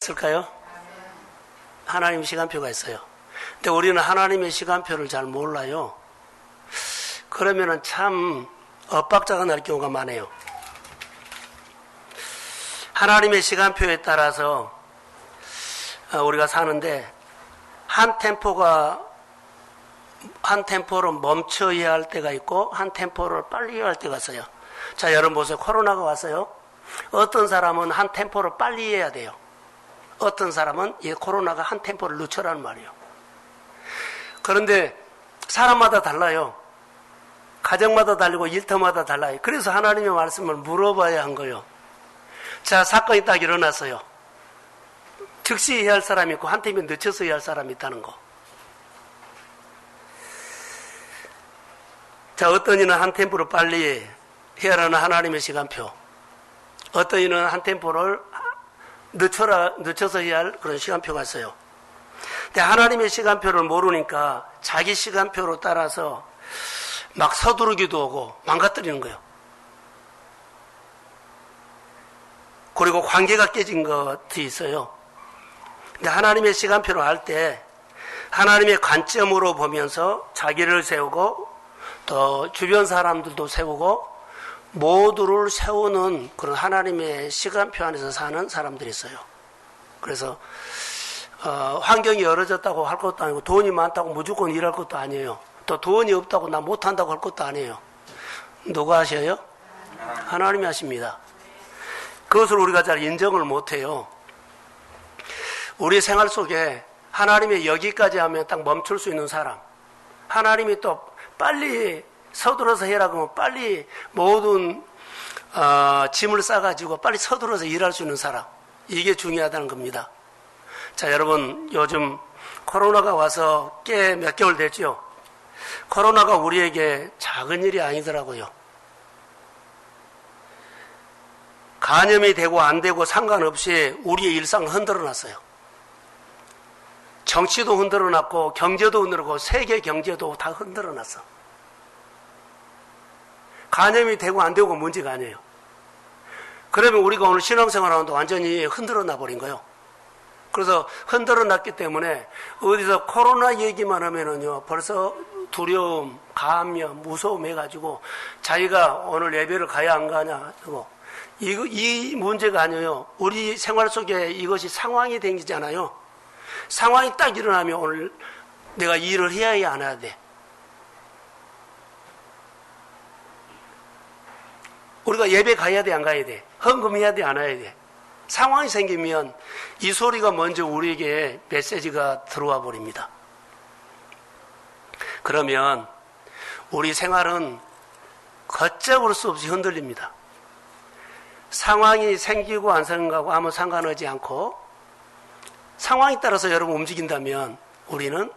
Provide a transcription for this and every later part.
있을까요? 하나님 시간표가 있어요. 근데 우리는 하나님의 시간표를 잘 몰라요. 그러면은 참 엇박자가 날 경우가 많아요. 하나님의 시간표에 따라서 우리가 사는데 한 템포로 멈춰야 할 때가 있고 한 템포를 빨리 해야 할 때가 있어요. 자, 여러분 보세요. 코로나가 왔어요. 어떤 사람은 한 템포를 빨리 해야 돼요. 어떤 사람은 이 코로나가 한 템포를 늦춰라는 말이에요. 그런데 사람마다 달라요. 가정마다 달리고 일터마다 달라요. 그래서 하나님의 말씀을 물어봐야 한 거예요. 자, 사건이 딱 일어났어요. 즉시 해야 할 사람이 있고 한 템포 늦춰서 해야 할 사람이 있다는 거. 자, 어떤 이는 한 템포를 빨리 해야 하는 하나님의 시간표, 어떤 이는 한 템포를 늦춰서 해야 할 그런 시간표가 있어요. 근데 하나님의 시간표를 모르니까 자기 시간표로 따라서 막 서두르기도 하고 망가뜨리는 거예요. 그리고 관계가 깨진 것이 있어요. 근데 하나님의 시간표를 할 때 하나님의 관점으로 보면서 자기를 세우고 또 주변 사람들도 세우고 모두를 세우는 그런 하나님의 시간표 안에서 사는 사람들이 있어요. 그래서 환경이 어려졌다고 할 것도 아니고 돈이 많다고 무조건 일할 것도 아니에요. 또 돈이 없다고 나 못한다고 할 것도 아니에요. 누가 하셔요? 하나님이 하십니다. 그것을 우리가 잘 인정을 못해요. 우리 생활 속에 하나님의 여기까지 하면 딱 멈출 수 있는 사람, 하나님이 또 빨리 서둘러서 해라 그러면 빨리 모든 짐을 싸가지고 빨리 서둘러서 일할 수 있는 사람, 이게 중요하다는 겁니다. 자, 여러분, 요즘 코로나가 와서 꽤 몇 개월 됐죠. 코로나가 우리에게 작은 일이 아니더라고요. 간염이 되고 안 되고 상관없이 우리의 일상을 흔들어 놨어요. 정치도 흔들어 놨고 경제도 흔들어 놨고 세계 경제도 다 흔들어 놨어. 간염이 되고 안 되고 문제가 아니에요. 그러면 우리가 오늘 신앙생활 하는데 완전히 흔들어 놔버린 거예요. 그래서 흔들어 놨기 때문에 어디서 코로나 얘기만 하면은요, 벌써 두려움, 감염, 무서움 해가지고 자기가 오늘 예배를 가야 안 가냐, 이 문제가 아니에요. 우리 생활 속에 이것이 상황이 생기잖아요. 상황이 딱 일어나면 오늘 내가 이 일을 해야 해, 안 해야 돼. 우리가 예배 가야 돼, 안 가야 돼? 헌금해야 돼, 안 해야 돼? 상황이 생기면 이 소리가 먼저 우리에게 메시지가 들어와 버립니다. 그러면 우리 생활은 걷잡을 수 없이 흔들립니다. 상황이 생기고 안 생기고 아무 상관하지 않고 상황에 따라서 여러분 움직인다면 우리는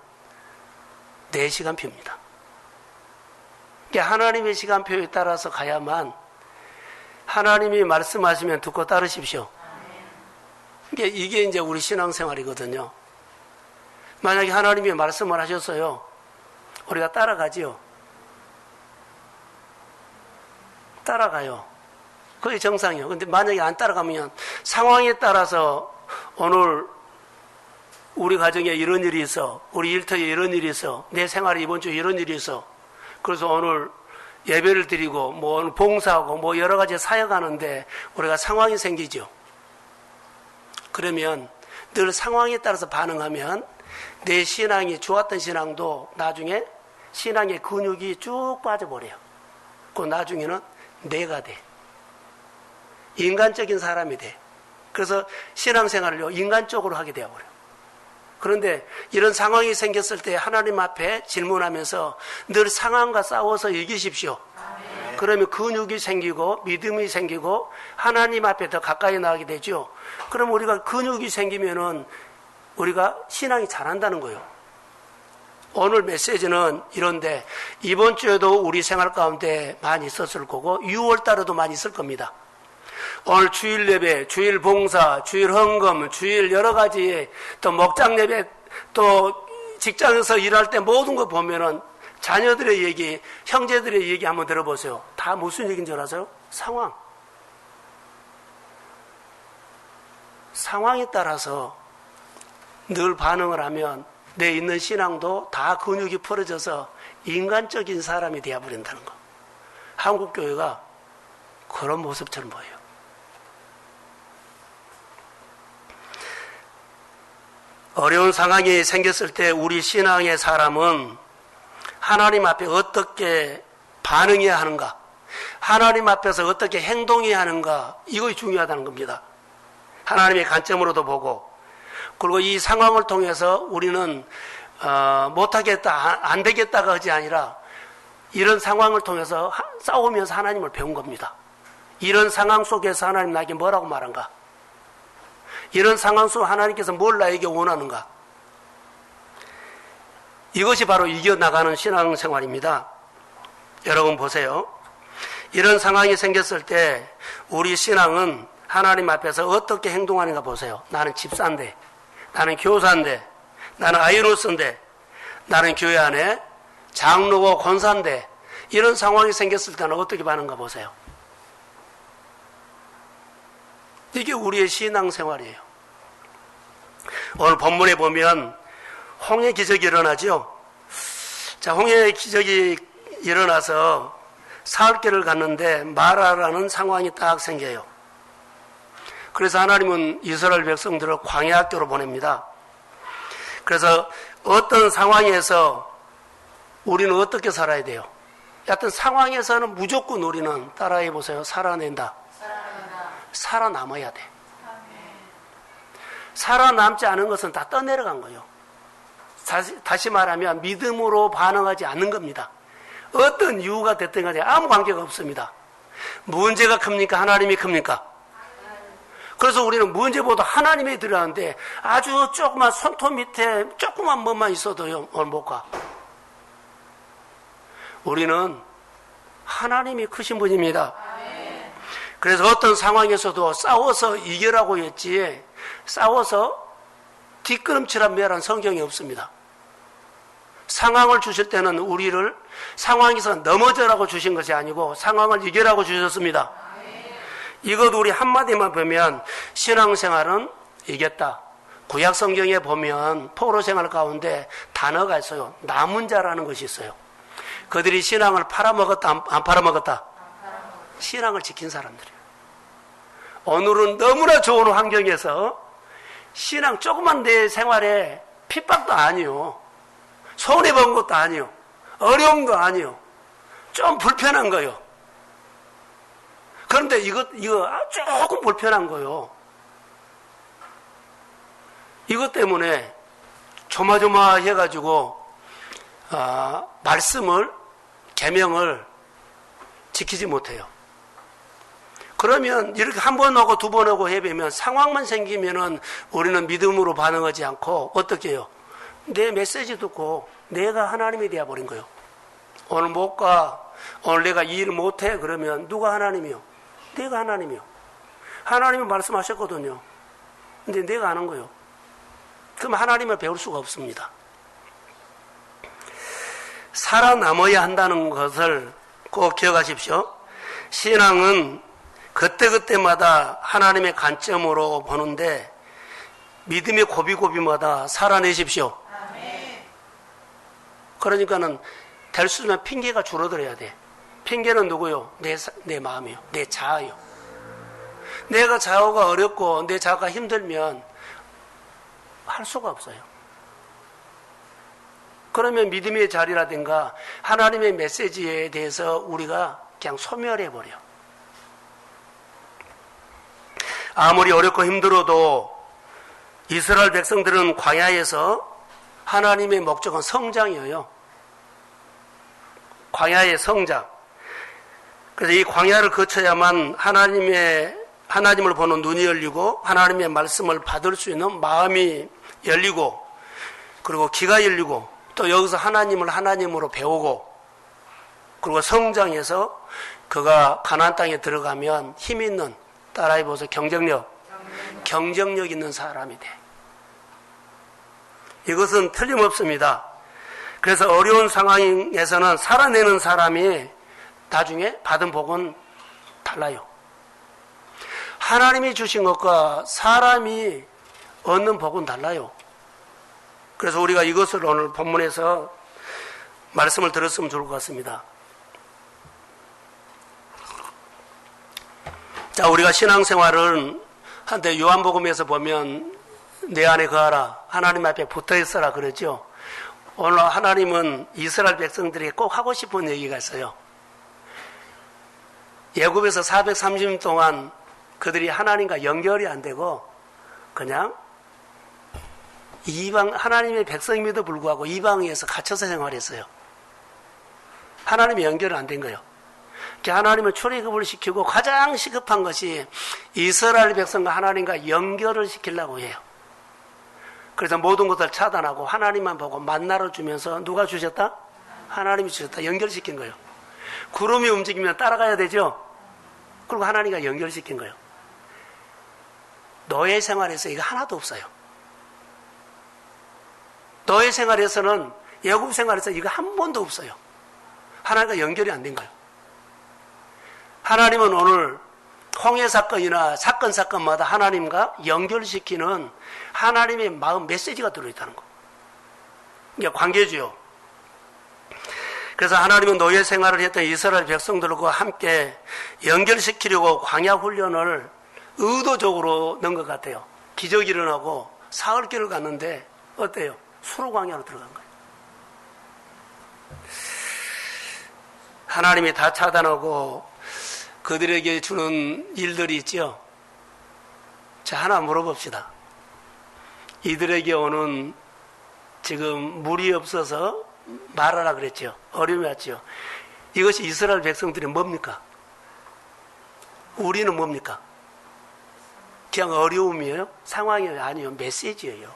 내 시간표입니다. 그러니까 하나님의 시간표에 따라서 가야만, 하나님이 말씀하시면 듣고 따르십시오. 그러니까 이게 이제 우리 신앙생활이거든요. 만약에 하나님이 말씀을 하셨어요. 우리가 따라가지요. 따라가요. 그게 정상이에요. 근데 만약에 안 따라가면 상황에 따라서 오늘 우리 가정에 이런 일이 있어, 우리 일터에 이런 일이 있어, 내 생활에 이번 주에 이런 일이 있어, 그래서 오늘 예배를 드리고 뭐 오늘 봉사하고 뭐 여러 가지 사역하는데 우리가 상황이 생기죠. 그러면 늘 상황에 따라서 반응하면 내 신앙이 좋았던 신앙도 나중에 신앙의 근육이 쭉 빠져버려요. 그 나중에는 내가 돼. 인간적인 사람이 돼. 그래서 신앙생활을 인간적으로 하게 되어버려요. 그런데 이런 상황이 생겼을 때 하나님 앞에 질문하면서 늘 상황과 싸워서 이기십시오. 그러면 근육이 생기고 믿음이 생기고 하나님 앞에 더 가까이 나가게 되죠. 그럼 우리가 근육이 생기면은 우리가 신앙이 잘한다는 거예요. 오늘 메시지는 이런데 이번 주에도 우리 생활 가운데 많이 있었을 거고 6월 달에도 많이 있을 겁니다. 오늘 주일 예배, 주일 봉사, 주일 헌금, 주일 여러 가지 또 목장 예배, 또 직장에서 일할 때 모든 거 보면은 자녀들의 얘기, 형제들의 얘기 한번 들어보세요. 다 무슨 얘기인 줄 아세요? 상황. 상황에 따라서 늘 반응을 하면 내 있는 신앙도 다 근육이 풀어져서 인간적인 사람이 되어버린다는 거. 한국교회가 그런 모습처럼 보여요. 어려운 상황이 생겼을 때 우리 신앙의 사람은 하나님 앞에 어떻게 반응해야 하는가, 하나님 앞에서 어떻게 행동해야 하는가, 이것이 중요하다는 겁니다. 하나님의 관점으로도 보고, 그리고 이 상황을 통해서 우리는 못하겠다, 안 되겠다가 하지 아니라 이런 상황을 통해서 싸우면서 하나님을 배운 겁니다. 이런 상황 속에서 하나님 나에게 뭐라고 말한가, 이런 상황 속 하나님께서 뭘 나에게 원하는가, 이것이 바로 이겨나가는 신앙생활입니다. 여러분 보세요. 이런 상황이 생겼을 때 우리 신앙은 하나님 앞에서 어떻게 행동하는가 보세요. 나는 집사인데, 나는 교사인데, 나는 아이로스인데, 나는 교회 안에 장로고 권사인데, 이런 상황이 생겼을 때는 어떻게 반응가 보세요. 이게 우리의 신앙생활이에요. 오늘 본문에 보면 홍해 기적이 일어나죠. 자, 홍해 기적이 일어나서 사흘길을 갔는데 마라라는 상황이 딱 생겨요. 그래서 하나님은 이스라엘 백성들을 광야학교로 보냅니다. 그래서 어떤 상황에서 우리는 어떻게 살아야 돼요? 어떤 상황에서는 무조건 우리는 따라해 보세요. 살아낸다. 살아남아야 돼. 살아남지 않은 것은 다 떠내려간 거예요. 다시 말하면 믿음으로 반응하지 않는 겁니다. 어떤 이유가 됐든 간에 아무 관계가 없습니다. 문제가 큽니까? 하나님이 큽니까? 그래서 우리는 문제보다 하나님이 들어가는데 아주 조그만 손톱 밑에 조그만 뭐만 있어도요, 오늘 못 가. 우리는 하나님이 크신 분입니다. 그래서 어떤 상황에서도 싸워서 이겨라고 했지, 싸워서 뒷걸음질한 멸한 성경이 없습니다. 상황을 주실 때는 우리를 상황에서 넘어져라고 주신 것이 아니고 상황을 이겨라고 주셨습니다. 이것 우리 한마디만 보면 신앙생활은 이겼다. 구약 성경에 보면 포로생활 가운데 단어가 있어요. 남은 자라는 것이 있어요. 그들이 신앙을 팔아먹었다, 안 팔아먹었다? 신앙을 지킨 사람들이에요. 오늘은 너무나 좋은 환경에서 신앙 조그만 내 생활에 핍박도 아니요, 손해본 것도 아니요, 어려움도 아니요, 좀 불편한 거요. 그런데 이거 조금 불편한 거요. 이것 때문에 조마조마해가지고 말씀을, 계명을 지키지 못해요. 그러면 이렇게 한 번 오고 두 번 오고 해보면 상황만 생기면은 우리는 믿음으로 반응하지 않고 어떻게 해요? 내 메시지 듣고 내가 하나님이 되어버린 거예요. 오늘 못 가, 오늘 내가 이 일을 못해, 그러면 누가 하나님이요? 내가 하나님이요. 하나님이 말씀하셨거든요. 근데 내가 아는 거예요. 그럼 하나님을 배울 수가 없습니다. 살아남아야 한다는 것을 꼭 기억하십시오. 신앙은 그때그때마다 하나님의 관점으로 보는데 믿음의 고비고비마다 살아내십시오. 그러니까는 될 수 있는 핑계가 줄어들어야 돼. 핑계는 누구요? 내 마음이요. 내 자아요. 내가 자아가 어렵고 내 자아가 힘들면 할 수가 없어요. 그러면 믿음의 자리라든가 하나님의 메시지에 대해서 우리가 그냥 소멸해버려. 아무리 어렵고 힘들어도 이스라엘 백성들은 광야에서 하나님의 목적은 성장이에요. 광야의 성장. 그래서 이 광야를 거쳐야만 하나님을 보는 눈이 열리고 하나님의 말씀을 받을 수 있는 마음이 열리고 그리고 귀가 열리고 또 여기서 하나님을 하나님으로 배우고 그리고 성장해서 그가 가나안 땅에 들어가면 힘 있는, 따라해보세요, 경쟁력 있는 사람이 돼. 이것은 틀림없습니다. 그래서 어려운 상황에서는 살아내는 사람이 나중에 받은 복은 달라요. 하나님이 주신 것과 사람이 얻는 복은 달라요. 그래서 우리가 이것을 오늘 본문에서 말씀을 들었으면 좋을 것 같습니다. 자, 우리가 신앙생활은 한때 요한복음에서 보면 내 안에 거하라, 하나님 앞에 붙어 있어라 그러죠. 오늘 하나님은 이스라엘 백성들에게 꼭 하고 싶은 얘기가 있어요. 애굽에서 430년 동안 그들이 하나님과 연결이 안 되고 그냥 이방, 하나님의 백성임에도 불구하고 이방에서 갇혀서 생활했어요. 하나님의 연결은 안 된 거예요. 하나님은 출애굽을 시키고 가장 시급한 것이 이스라엘 백성과 하나님과 연결을 시키려고 해요. 그래서 모든 것을 차단하고 하나님만 보고 만나를 주면서 누가 주셨다? 하나님이 주셨다. 연결시킨 거예요. 구름이 움직이면 따라가야 되죠? 그리고 하나님과 연결시킨 거예요. 노예 생활에서 이거 하나도 없어요. 노예 생활에서는, 애굽 생활에서 이거 한 번도 없어요. 하나님과 연결이 안 된 거예요. 하나님은 오늘 홍해 사건이나 사건마다 하나님과 연결시키는 하나님의 마음 메시지가 들어있다는 거. 이게 관계지요. 그래서 하나님은 노예 생활을 했던 이스라엘 백성들과 함께 연결시키려고 광야 훈련을 의도적으로 넣은 것 같아요. 기적이 일어나고 사흘길을 갔는데 어때요? 수로 광야로 들어간 거예요. 하나님이 다 차단하고 그들에게 주는 일들이 있죠. 자, 하나 물어봅시다. 이들에게 오는 지금 물이 없어서 말하라 그랬죠. 어려움이 왔죠. 이것이 이스라엘 백성들이 뭡니까? 우리는 뭡니까? 그냥 어려움이에요? 상황이에요? 아니요. 메시지예요.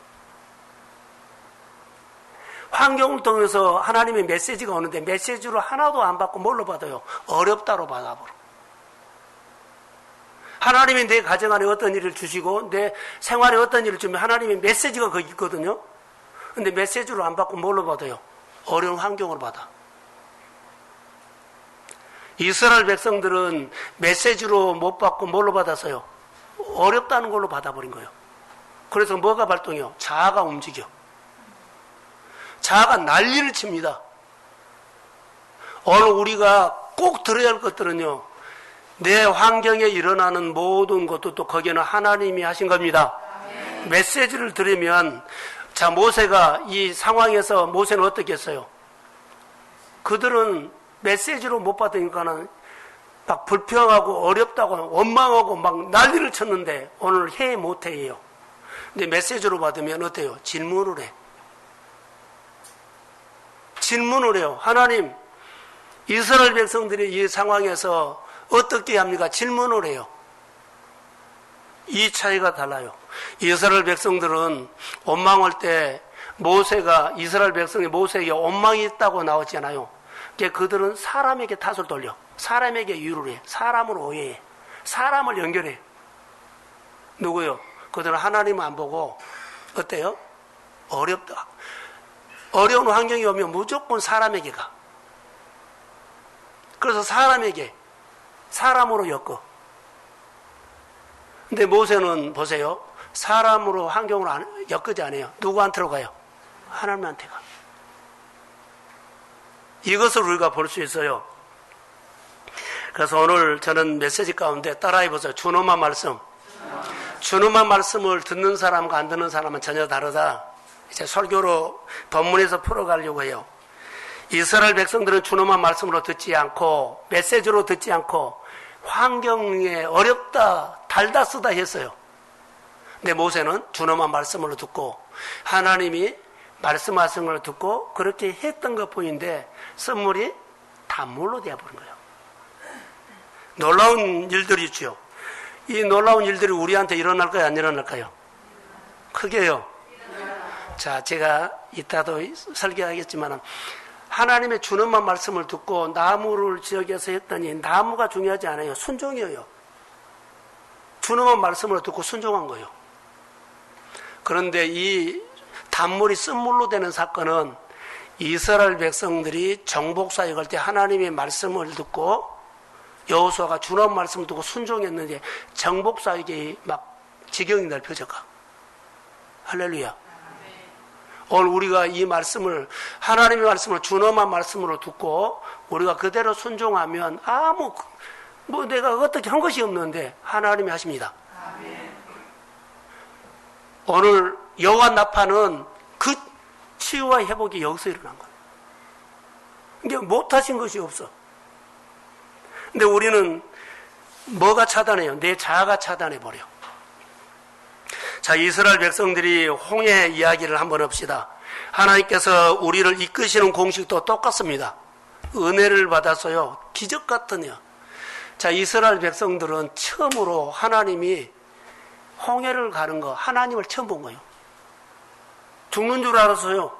환경을 통해서 하나님의 메시지가 오는데 메시지로 하나도 안 받고 뭘로 받아요? 어렵다로 받아버려. 하나님이 내 가정 안에 어떤 일을 주시고 내 생활에 어떤 일을 주면 하나님의 메시지가 거기 있거든요. 근데 메시지로 안 받고 뭘로 받아요? 어려운 환경으로 받아. 이스라엘 백성들은 메시지로 못 받고 뭘로 받았어요? 어렵다는 걸로 받아버린 거예요. 그래서 뭐가 발동해요? 자아가 움직여. 자아가 난리를 칩니다. 오늘 우리가 꼭 들어야 할 것들은요, 내 환경에 일어나는 모든 것도 또 거기는 하나님이 하신 겁니다. 메시지를 들으면, 자, 모세가 이 상황에서 모세는 어떻게 했어요? 그들은 메시지로 못 받으니까는 막 불평하고 어렵다고 원망하고 막 난리를 쳤는데 오늘 해 못해요. 근데 메시지로 받으면 어때요? 질문을 해. 질문을 해요. 하나님, 이스라엘 백성들이 이 상황에서 어떻게 합니까? 질문을 해요. 이 차이가 달라요. 이스라엘 백성들은 원망할 때 모세가 이스라엘 백성이 모세에게 원망이 있다고 나왔잖아요. 그들은 사람에게 탓을 돌려. 사람에게 이유를 해. 사람을 오해해. 사람을 연결해. 누구요? 그들은 하나님을 안 보고 어때요? 어렵다. 어려운 환경이 오면 무조건 사람에게 가. 그래서 사람에게, 사람으로 엮어. 근데 모세는 보세요. 사람으로 환경으로 엮지 않아요. 누구한테로 가요? 하나님한테 가. 이것을 우리가 볼 수 있어요. 그래서 오늘 저는 메시지 가운데 따라해보세요. 준엄한 말씀. 준엄한 말씀을 듣는 사람과 안 듣는 사람은 전혀 다르다. 이제 설교로 본문에서 풀어가려고 해요. 이스라엘 백성들은 준엄한 말씀으로 듣지 않고 메시지로 듣지 않고 환경에 어렵다 달다 쓰다 했어요. 근데 모세는 준엄한 말씀으로 듣고 하나님이 말씀하신 걸 듣고 그렇게 했던 것 뿐인데 선물이 단물로 되어버린 거예요. 놀라운 일들이 있죠. 이 놀라운 일들이 우리한테 일어날까요? 안 일어날까요? 크게요. 자, 제가 이따도 설교하겠지만 하나님의 준엄한 말씀을 듣고 나무를 지역에서 했더니 나무가 중요하지 않아요. 순종이에요. 준엄한 말씀을 듣고 순종한 거예요. 그런데 이 단물이 쓴물로 되는 사건은 이스라엘 백성들이 정복사역할 때 하나님의 말씀을 듣고 여호수아가 주는 말씀을 두고 순종했는데 정복사에게 막 지경이 넓혀져가. 할렐루야. 오늘 우리가 이 말씀을, 하나님의 말씀을 준엄한 말씀으로 듣고 우리가 그대로 순종하면 내가 어떻게 한 것이 없는데 하나님이 하십니다. 오늘 여호와 나파는 그 치유와 회복이 여기서 일어난 거예요. 이게 못하신 것이 없어. 근데 우리는 뭐가 차단해요? 내 자아가 차단해버려. 자, 이스라엘 백성들이 홍해 이야기를 한번 합시다. 하나님께서 우리를 이끄시는 공식도 똑같습니다. 은혜를 받았어요. 기적 같으냐. 자, 이스라엘 백성들은 처음으로 하나님이 홍해를 가는 거, 하나님을 처음 본 거예요. 죽는 줄 알았어요.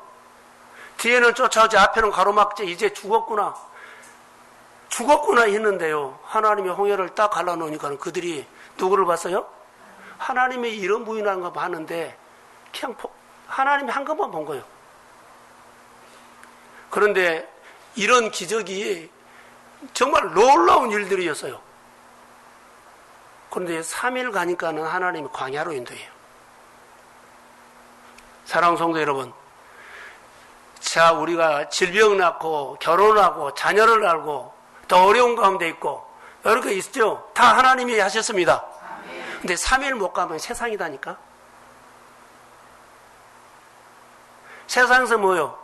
뒤에는 쫓아오지, 앞에는 가로막지, 이제 죽었구나 했는데요. 하나님이 홍해를 딱 갈라놓으니까 그들이 누구를 봤어요? 하나님의 이런 부인하는 거 봤는데 그냥 하나님이 한 것만 본 거예요. 그런데 이런 기적이 정말 놀라운 일들이었어요. 그런데 3일 가니까는 하나님이 광야로 인도해요. 사랑하는 성도 여러분, 자, 우리가 질병 낳고 결혼하고 자녀를 낳고 더 어려운 가운데 있고 여러 개 있죠. 다 하나님이 하셨습니다. 근데 3일 못 가면 세상이다니까. 세상에서 뭐요?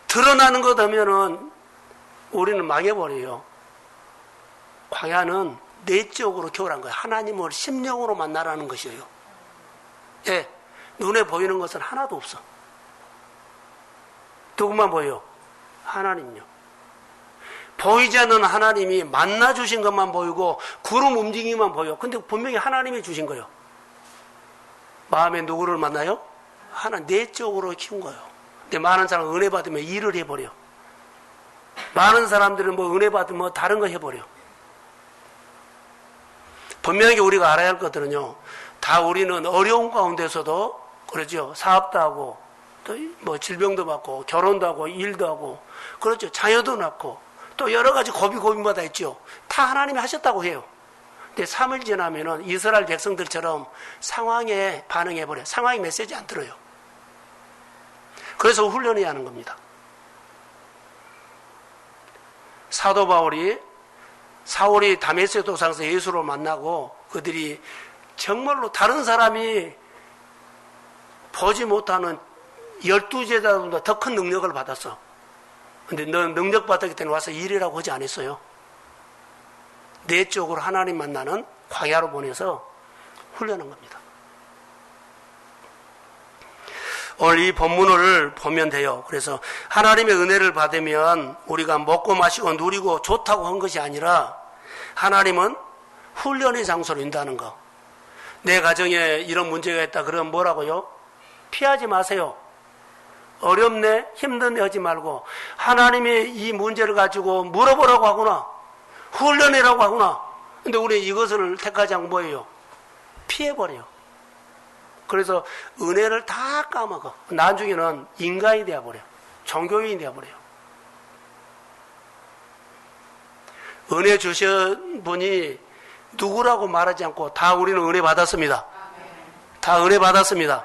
드러나는 것 하면은 우리는 망해버려요. 광야는 내적으로 교활한 거예요. 하나님을 심령으로 만나라는 것이에요. 예, 눈에 보이는 것은 하나도 없어. 누구만 보여요? 하나님요. 보이지 않는 하나님이 만나주신 것만 보이고 구름 움직이기만 보여. 근데 분명히 하나님이 주신 거예요. 마음에 누구를 만나요? 하나 내적으로 키운 거예요. 근데 많은 사람은 은혜 받으면 일을 해버려. 많은 사람들은 뭐 은혜 받으면 뭐 다른 거 해버려. 분명히 우리가 알아야 할 것들은요, 다 우리는 어려운 가운데서도 그렇죠. 사업도 하고 또 뭐 질병도 받고 결혼도 하고 일도 하고 그렇죠. 자녀도 낳고 또 여러 가지 고비마다 있죠. 다 하나님이 하셨다고 해요. 근데 3일 지나면은 이스라엘 백성들처럼 상황에 반응해버려요. 상황이 메시지 안 들어요. 그래서 훈련해야 하는 겁니다. 사도 바울이 사울이 다메섹 도상에서 예수를 만나고 그들이 정말로 다른 사람이 보지 못하는 12제자보다 더 큰 능력을 받았어. 근데 너 능력 받았기 때문에 와서 일이라고 하지 않았어요. 내적으로 하나님 만나는 광야로 보내서 훈련한 겁니다. 오늘 이 본문을 보면 돼요. 그래서 하나님의 은혜를 받으면 우리가 먹고 마시고 누리고 좋다고 한 것이 아니라 하나님은 훈련의 장소로 인도하는 거. 내 가정에 이런 문제가 있다 그러면 뭐라고요? 피하지 마세요. 어렵네, 힘든데 하지 말고 하나님이 이 문제를 가지고 물어보라고 하구나, 훈련해라고 하구나. 근데 우리 이것을 택하지 않고 뭐예요? 피해버려요. 그래서 은혜를 다 까먹어. 나중에는 인간이 되어버려. 종교인이 되어버려요. 은혜 주신 분이 누구라고 말하지 않고 다 우리는 은혜 받았습니다. 다 은혜 받았습니다.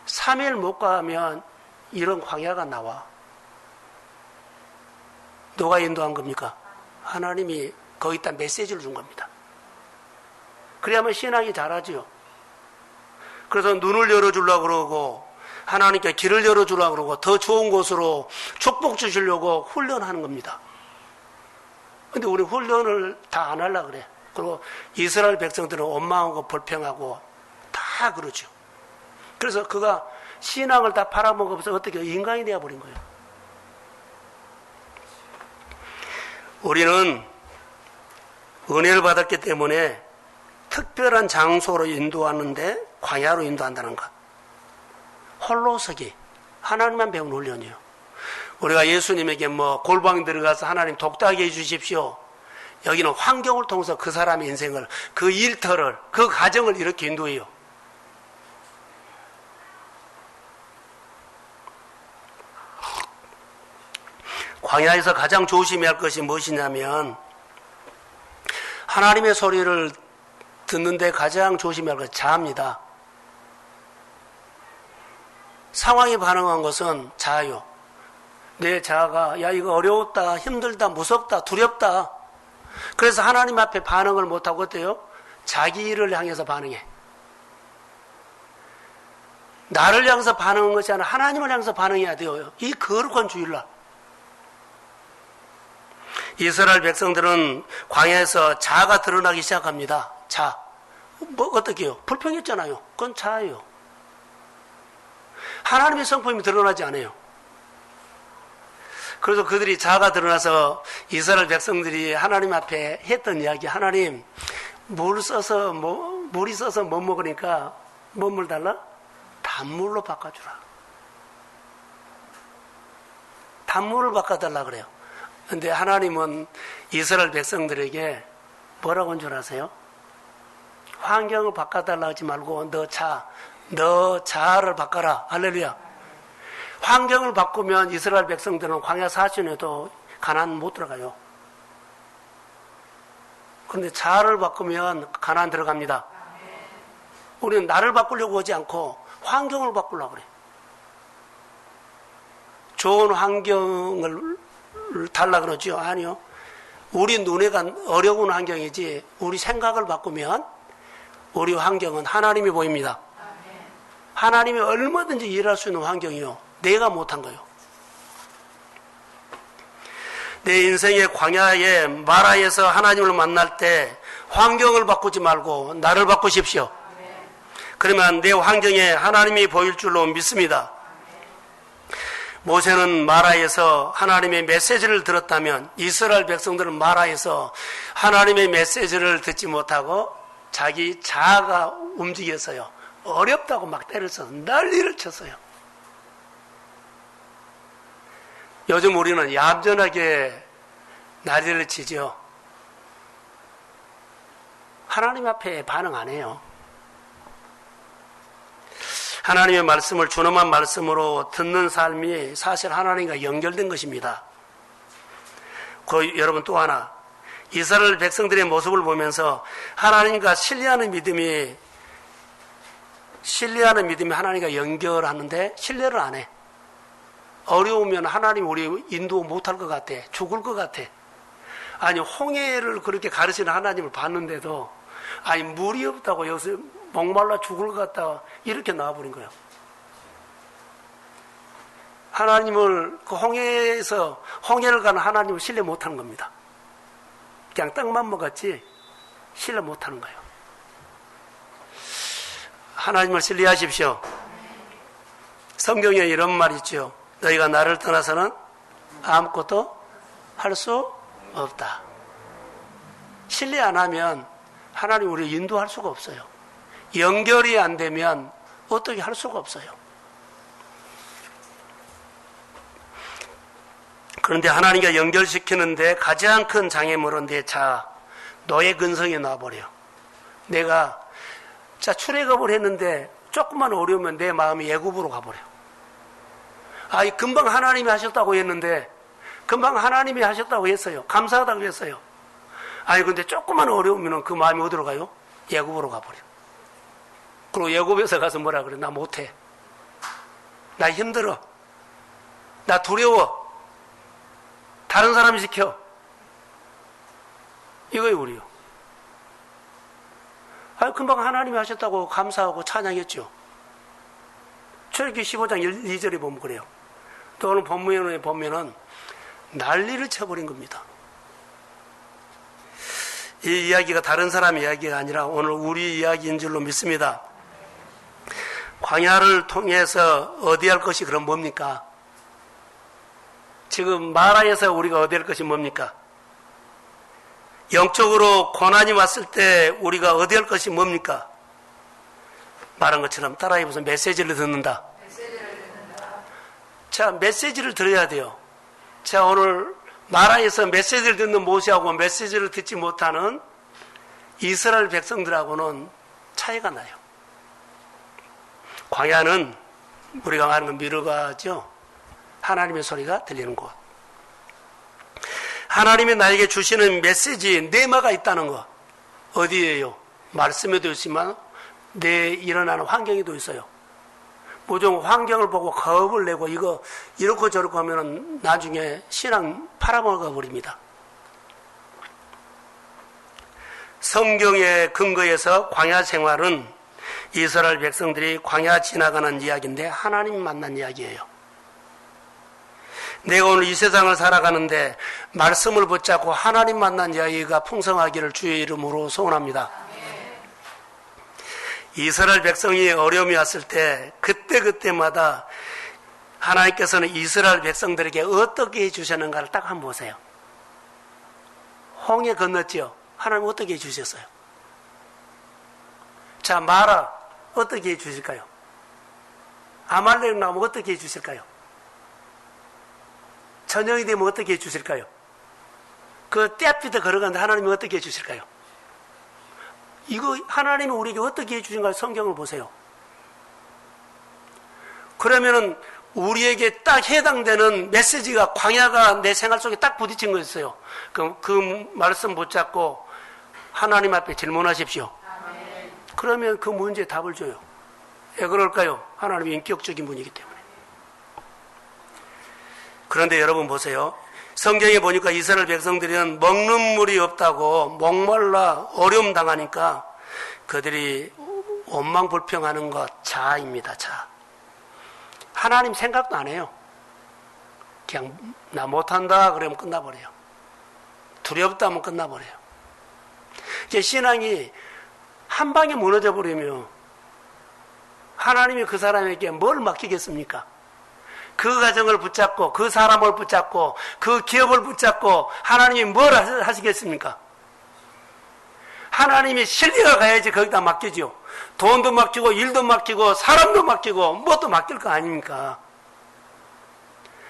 3일 못 가면 이런 광야가 나와. 누가 인도한 겁니까? 하나님이 거기다 메시지를 준 겁니다. 그래야만 신앙이 자라지요. 그래서 눈을 열어주려고 그러고 하나님께 길을 열어주려고 그러고 더 좋은 곳으로 축복 주시려고 훈련하는 겁니다. 근데 우리 훈련을 다 안 하려고 그래. 그리고 이스라엘 백성들은 원망하고 불평하고 다 그러죠. 그래서 그가 신앙을 다 팔아먹어서 어떻게 인간이 되어버린 거예요. 우리는 은혜를 받았기 때문에 특별한 장소로 인도하는데 광야로 인도한다는 것. 홀로 서기. 하나님만 배운 훈련이에요. 우리가 예수님에게 뭐 골방 들어가서 하나님 독하게 해주십시오. 여기는 환경을 통해서 그 사람의 인생을, 그 일터를, 그 가정을 이렇게 인도해요. 광야에서 가장 조심해야 할 것이 무엇이냐면 하나님의 소리를 듣는데 가장 조심해야 할 것은 자아입니다. 상황에 반응한 것은 자아요. 내 자아가 야 이거 어려웠다, 힘들다, 무섭다, 두렵다. 그래서 하나님 앞에 반응을 못하고 어때요? 자기 일을 향해서 반응해. 나를 향해서 반응한 것이 아니라 하나님을 향해서 반응해야 돼요. 이 거룩한 주일날. 이스라엘 백성들은 광야에서 자아가 드러나기 시작합니다. 자, 뭐 어떻게 해요? 불평했잖아요. 그건 자아예요. 하나님의 성품이 드러나지 않아요. 그래서 그들이 자아가 드러나서 이스라엘 백성들이 하나님 앞에 했던 이야기, 하나님 물이 써서 못 먹으니까 뭔 물 달라? 단물로 바꿔주라. 단물을 바꿔달라 그래요. 근데 하나님은 이스라엘 백성들에게 뭐라고 한 줄 아세요? 환경을 바꿔달라 하지 말고 너 자아를 바꿔라. 할렐루야. 환경을 바꾸면 이스라엘 백성들은 광야 40년에도 가나안 못 들어가요. 그런데 자아를 바꾸면 가나안 들어갑니다. 우리는 나를 바꾸려고 하지 않고 환경을 바꾸려고 그래. 좋은 환경을 달라 그러죠? 아니요. 우리 눈에가 어려운 환경이지 우리 생각을 바꾸면 우리 환경은 하나님이 보입니다. 하나님이 얼마든지 일할 수 있는 환경이요. 내가 못한 거예요. 내 인생의 광야에 마라에서 하나님을 만날 때 환경을 바꾸지 말고 나를 바꾸십시오. 그러면 내 환경에 하나님이 보일 줄로 믿습니다. 모세는 마라에서 하나님의 메시지를 들었다면 이스라엘 백성들은 마라에서 하나님의 메시지를 듣지 못하고 자기 자아가 움직였어요. 어렵다고 막 때를 써서 난리를 쳤어요. 요즘 우리는 얌전하게 난리를 치죠. 하나님 앞에 반응 안 해요. 하나님의 말씀을 준엄한 말씀으로 듣는 삶이 사실 하나님과 연결된 것입니다. 여러분 또 하나, 이스라엘 백성들의 모습을 보면서 하나님과 신뢰하는 믿음이 하나님과 연결하는데 신뢰를 안 해. 어려우면 하나님 우리 인도 못할 것 같아. 죽을 것 같아. 아니 홍해를 그렇게 가르치는 하나님을 봤는데도 아니 물이 없다고 여기서 목말라 죽을 것 같다 이렇게 나와버린 거예요. 하나님을 그 홍해를 가는 하나님을 신뢰 못하는 겁니다. 그냥 떡만 먹었지 신뢰 못하는 거예요. 하나님을 신뢰하십시오. 성경에 이런 말이 있죠. 너희가 나를 떠나서는 아무것도 할 수 없다. 신뢰 안 하면 하나님 우리를 인도할 수가 없어요. 연결이 안 되면 어떻게 할 수가 없어요. 그런데 하나님과 연결시키는데 가장 큰 장애물은 내 자아, 너의 근성에 놔버려. 내가 출애굽을 했는데 조금만 어려우면 내 마음이 애굽으로 가버려. 금방 하나님이 하셨다고 했는데 금방 하나님이 하셨다고 했어요. 감사하다고 했어요. 근데 조금만 어려우면 그 마음이 어디로 가요? 애굽으로 가버려. 그리고 애굽에서 가서 뭐라 그래? 나 못해. 나 힘들어. 나 두려워. 다른 사람이 시켜. 이거예요, 우리요. 금방 하나님이 하셨다고 감사하고 찬양했죠. 출애굽기 15장 2절에 보면 그래요. 또 오늘 본문에 보면은 난리를 쳐버린 겁니다. 이 이야기가 다른 사람의 이야기가 아니라 오늘 우리 이야기인 줄로 믿습니다. 광야를 통해서 어디할 것이 그럼 뭡니까? 지금 마라에서 우리가 어디할 것이 뭡니까? 영적으로 고난이 왔을 때 우리가 어디할 것이 뭡니까? 말한 것처럼 따라해보세요. 메시지를 듣는다. 자, 메시지를 들어야 돼요. 자, 오늘 마라에서 메시지를 듣는 모세하고 메시지를 듣지 못하는 이스라엘 백성들하고는 차이가 나요. 광야는 우리가 아는 건 미르가죠. 하나님의 소리가 들리는 곳. 하나님이 나에게 주시는 메시지, 네마가 있다는 거. 어디에요? 말씀에도 있지만 내 일어나는 환경에도 있어요. 모종 환경을 보고 겁을 내고 이거 이렇고 저렇고 하면 나중에 신앙 팔아먹어 버립니다. 성경의 근거에서 광야 생활은 이스라엘 백성들이 광야 지나가는 이야기인데 하나님 만난 이야기예요. 내가 오늘 이 세상을 살아가는데 말씀을 붙잡고 하나님 만난 이야기가 풍성하기를 주의 이름으로 소원합니다. 이스라엘 백성이 어려움이 왔을 때 그때마다 하나님께서는 이스라엘 백성들에게 어떻게 해주셨는가를 딱 한번 보세요. 홍해 건넜지요. 하나님 어떻게 해주셨어요? 자, 마라 어떻게 해주실까요? 아말렉 나오면 어떻게 해주실까요? 저녁이 되면 어떻게 해주실까요? 그 떼앞부터 걸어가는데 하나님이 어떻게 해주실까요? 이거 하나님이 우리에게 어떻게 해주신가 성경을 보세요. 그러면은 우리에게 딱 해당되는 메시지가 광야가 내 생활 속에 딱 부딪힌 거였어요. 그 말씀 붙잡고 하나님 앞에 질문하십시오. 그러면 그 문제에 답을 줘요. 왜 그럴까요? 하나님이 인격적인 분이기 때문에. 그런데 여러분 보세요. 성경에 보니까 이스라엘 백성들은 먹는 물이 없다고 목말라 어려움 당하니까 그들이 원망불평하는 것 자아입니다. 자아. 하나님 생각도 안 해요. 그냥 나 못한다 그러면 끝나버려요. 두렵다 하면 끝나버려요. 이제 신앙이 한 방에 무너져 버리면 하나님이 그 사람에게 뭘 맡기겠습니까? 그 가정을 붙잡고 그 사람을 붙잡고 그 기업을 붙잡고 하나님이 뭘 하시겠습니까? 하나님이 신뢰가 가야지 거기다 맡기죠. 돈도 맡기고 일도 맡기고 사람도 맡기고 뭣도 맡길 거 아닙니까?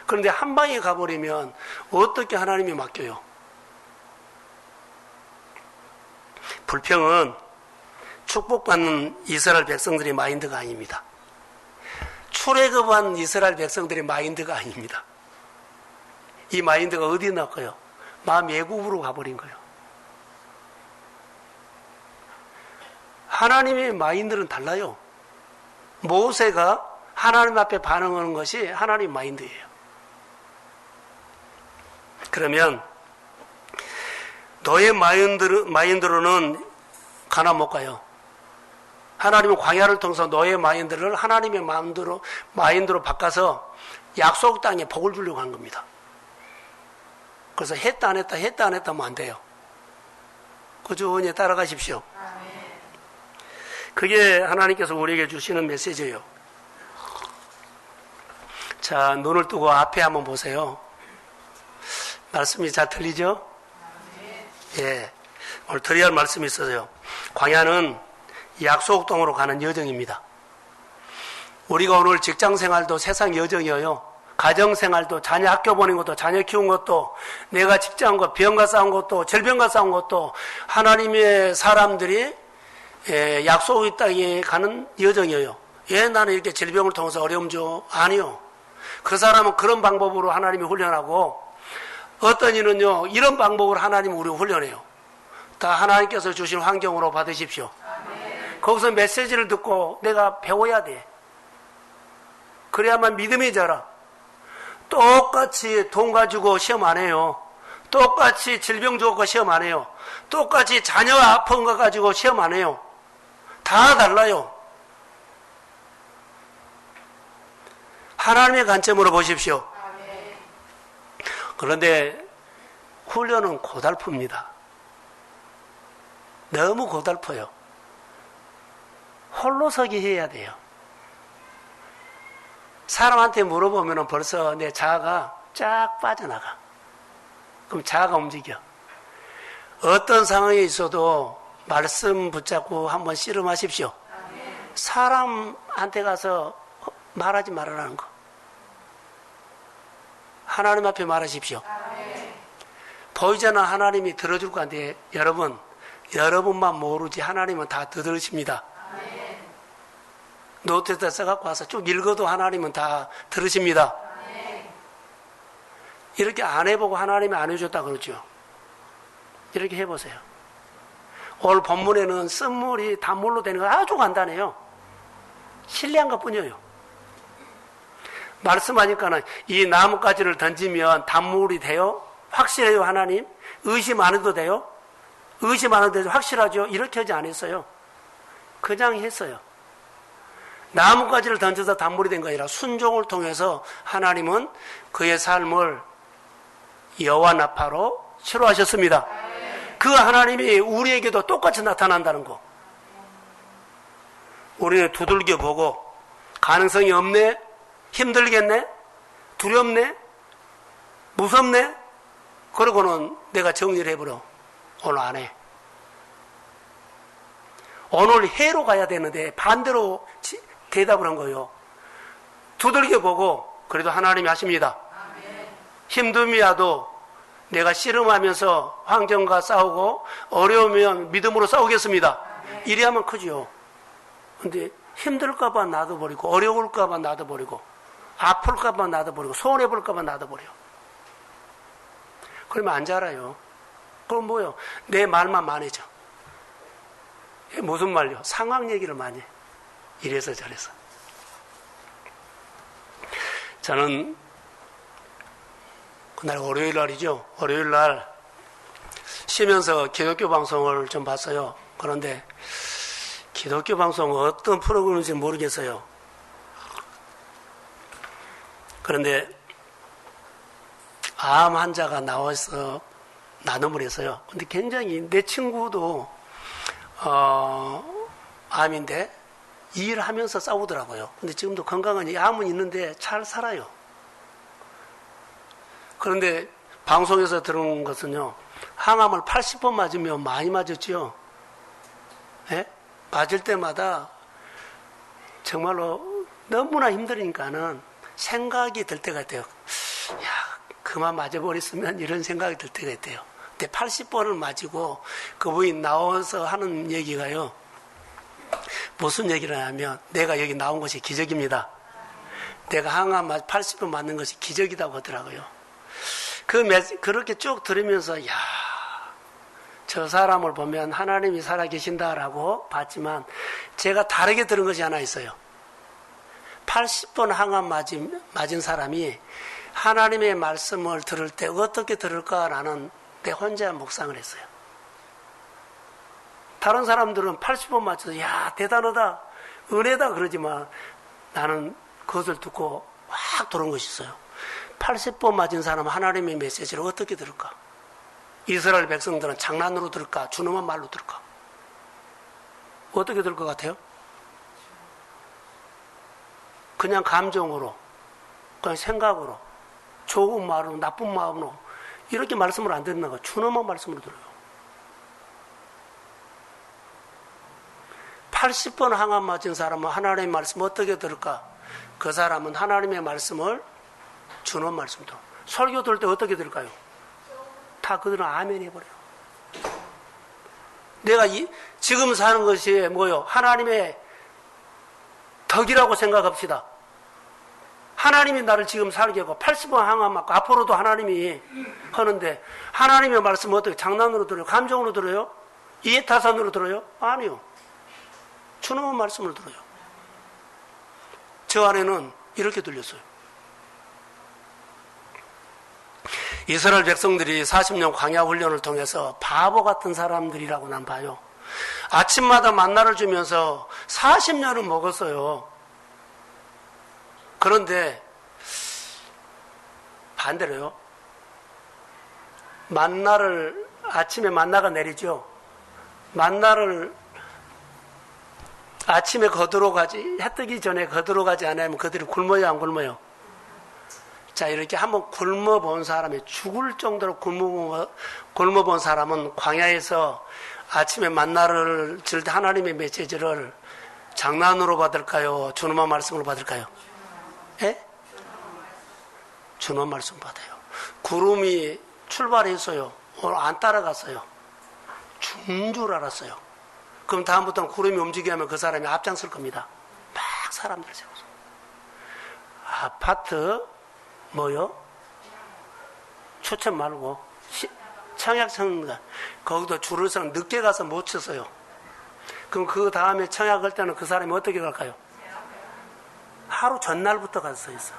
그런데 한 방에 가버리면 어떻게 하나님이 맡겨요? 불평은 축복받는 이스라엘 백성들의 마인드가 아닙니다. 출애굽한 이스라엘 백성들의 마인드가 아닙니다. 이 마인드가 어디에 났고요? 마음 애굽으로 가버린 거예요. 하나님의 마인드는 달라요. 모세가 하나님 앞에 반응하는 것이 하나님 마인드예요. 그러면 너의 마인드로는 가나 못 가요. 하나님은 광야를 통해서 너의 마인드를 하나님의 마인드로 바꿔서 약속 땅에 복을 주려고 한 겁니다. 그래서 했다 안 했다 하면 안 돼요. 꾸준히 따라가십시오. 그게 하나님께서 우리에게 주시는 메시지예요. 자, 눈을 뜨고 앞에 한번 보세요. 말씀이 잘 들리죠? 예. 오늘 드려야 할 말씀이 있어요. 광야는 약속 땅으로 가는 여정입니다. 우리가 오늘 직장 생활도 세상 여정이에요. 가정 생활도 자녀 학교 보낸 것도 자녀 키운 것도 내가 직장과 병과 싸운 것도 질병과 싸운 것도 하나님의 사람들이 약속의 땅에 가는 여정이에요. 왜 나는 이렇게 질병을 통해서 어려움 줘? 아니요. 그 사람은 그런 방법으로 하나님이 훈련하고 어떤 이는요 이런 방법으로 하나님이 우리를 훈련해요. 다 하나님께서 주신 환경으로 받으십시오. 거기서 메시지를 듣고 내가 배워야 돼. 그래야만 믿음이 자라. 똑같이 돈 가지고 시험 안 해요. 똑같이 질병 좋고 시험 안 해요. 똑같이 자녀 아픈 거 가지고 시험 안 해요. 다 달라요. 하나님의 관점으로 보십시오. 그런데 훈련은 고달픕니다. 너무 고달퍼요. 홀로서기 해야 돼요. 사람한테 물어보면 벌써 내 자아가 쫙 빠져나가. 그럼 자아가 움직여. 어떤 상황에 있어도 말씀 붙잡고 한번 씨름하십시오. 사람한테 가서 말하지 말라는 거. 하나님 앞에 말하십시오. 보이지 않는 하나님이 들어줄 건데 여러분만 모르지 하나님은 다 들으십니다. 노트에다 써갖고 와서 쭉 읽어도 하나님은 다 들으십니다. 이렇게 안 해보고 하나님이 안 해줬다 그러죠. 이렇게 해보세요. 오늘 본문에는 쓴물이 단물로 되는 거 아주 간단해요. 신뢰한 것 뿐이에요. 말씀하니까는 이 나뭇가지를 던지면 단물이 돼요? 확실해요, 하나님? 의심 안 해도 돼요? 의심 안 해도 확실하죠? 이렇게 하지 않았어요. 그냥 했어요. 나뭇가지를 던져서 단물이 된 거 아니라 순종을 통해서 하나님은 그의 삶을 여호와 나파로 치료하셨습니다. 그 하나님이 우리에게도 똑같이 나타난다는 거. 우리는 두들겨 보고 가능성이 없네? 힘들겠네? 두렵네? 무섭네? 그러고는 내가 정리를 해버려. 오늘 안 해. 오늘 해로 가야 되는데 반대로 대답을 한 거예요. 두들겨 보고 그래도 하나님이 하십니다. 힘듦이 와도 내가 씨름하면서 환경과 싸우고 어려우면 믿음으로 싸우겠습니다. 이래 하면 크죠. 근데 힘들까봐 놔둬버리고 어려울까봐 놔둬버리고 아플까봐 놔둬버리고 손해볼까봐 놔둬버려. 그러면 안 자라요. 그럼 뭐요? 내 말만 많아져. 무슨 말요? 상황 얘기를 많이 해. 이래서 저래서. 저는 그날 월요일 날이죠. 월요일 날 쉬면서 기독교 방송을 좀 봤어요. 그런데 기독교 방송 어떤 프로그램인지 모르겠어요. 그런데 암 환자가 나와서 나눔을 했어요. 근데 굉장히 내 친구도 암인데 일하면서 싸우더라고요. 근데 지금도 건강한 암은 있는데 잘 살아요. 그런데 방송에서 들은 것은요, 항암을 80번 맞으면 많이 맞았죠. 예? 맞을 때마다 정말로 너무나 힘드니까는 생각이 들 때가 있대요. 야, 그만 맞아버렸으면 이런 생각이 들 때가 있대요. 근데 80번을 맞고 그분이 나와서 하는 얘기가요. 무슨 얘기를 하냐면 내가 여기 나온 것이 기적입니다. 내가 항암 80번 맞는 것이 기적이라고 하더라고요. 그렇게 쭉 들으면서 야, 저 사람을 보면 하나님이 살아계신다라고 봤지만 제가 다르게 들은 것이 하나 있어요. 80번 항암 맞은 사람이 하나님의 말씀을 들을 때 어떻게 들을까라는 내 혼자 묵상을 했어요. 다른 사람들은 80번 맞춰서 야, 대단하다, 은혜다 그러지만 나는 그것을 듣고 확 들은 것이 있어요. 80번 맞은 사람은 하나님의 메시지를 어떻게 들을까? 이스라엘 백성들은 장난으로 들을까? 준엄한 말로 들을까? 어떻게 들을 것 같아요? 그냥 감정으로, 그냥 생각으로, 좋은 말로, 나쁜 마음으로 이렇게 말씀을 안 듣는 거 준엄한 말씀으로 들어요. 80번 항암 맞은 사람은 하나님의 말씀 어떻게 들을까? 그 사람은 하나님의 말씀을 준엄 말씀 들어. 설교 들을 때 어떻게 들을까요? 다 그들은 아멘 해버려요. 내가 지금 사는 것이 뭐요? 하나님의 덕이라고 생각합시다. 하나님이 나를 지금 살게 하고 80번 항암 맞고 앞으로도 하나님이 하는데 하나님의 말씀을 어떻게 장난으로 들어요? 감정으로 들어요? 이해타산으로 들어요? 아니요. 준엄한 말씀을 들어요. 저 안에는 이렇게 들렸어요. 이스라엘 백성들이 40년 광야 훈련을 통해서 바보 같은 사람들이라고 난 봐요. 아침마다 만나를 주면서 40년을 먹었어요. 그런데 반대로요. 만나를 아침에 만나가 내리죠. 만나를 아침에 거들어가지, 해 뜨기 전에 거들어가지 않으면 그들이 굶어요, 안 굶어요? 자, 이렇게 한번 굶어본 사람이 죽을 정도로 굶어본 사람은 광야에서 아침에 만나를 줄 때 하나님의 메시지를 장난으로 받을까요? 준엄한 말씀으로 받을까요? 예? 준엄한 말씀 받아요. 구름이 출발했어요. 오늘 안 따라갔어요. 준 줄 알았어요. 그럼 다음부터는 구름이 움직이게 하면 그 사람이 앞장설 겁니다. 막 사람들 세워서. 아파트, 뭐요? 추천 말고 청약청 거기도 줄을 서 늦게 가서 못 쳤어요. 그럼 그 다음에 청약할 때는 그 사람이 어떻게 갈까요? 하루 전날부터 가서 서 있어.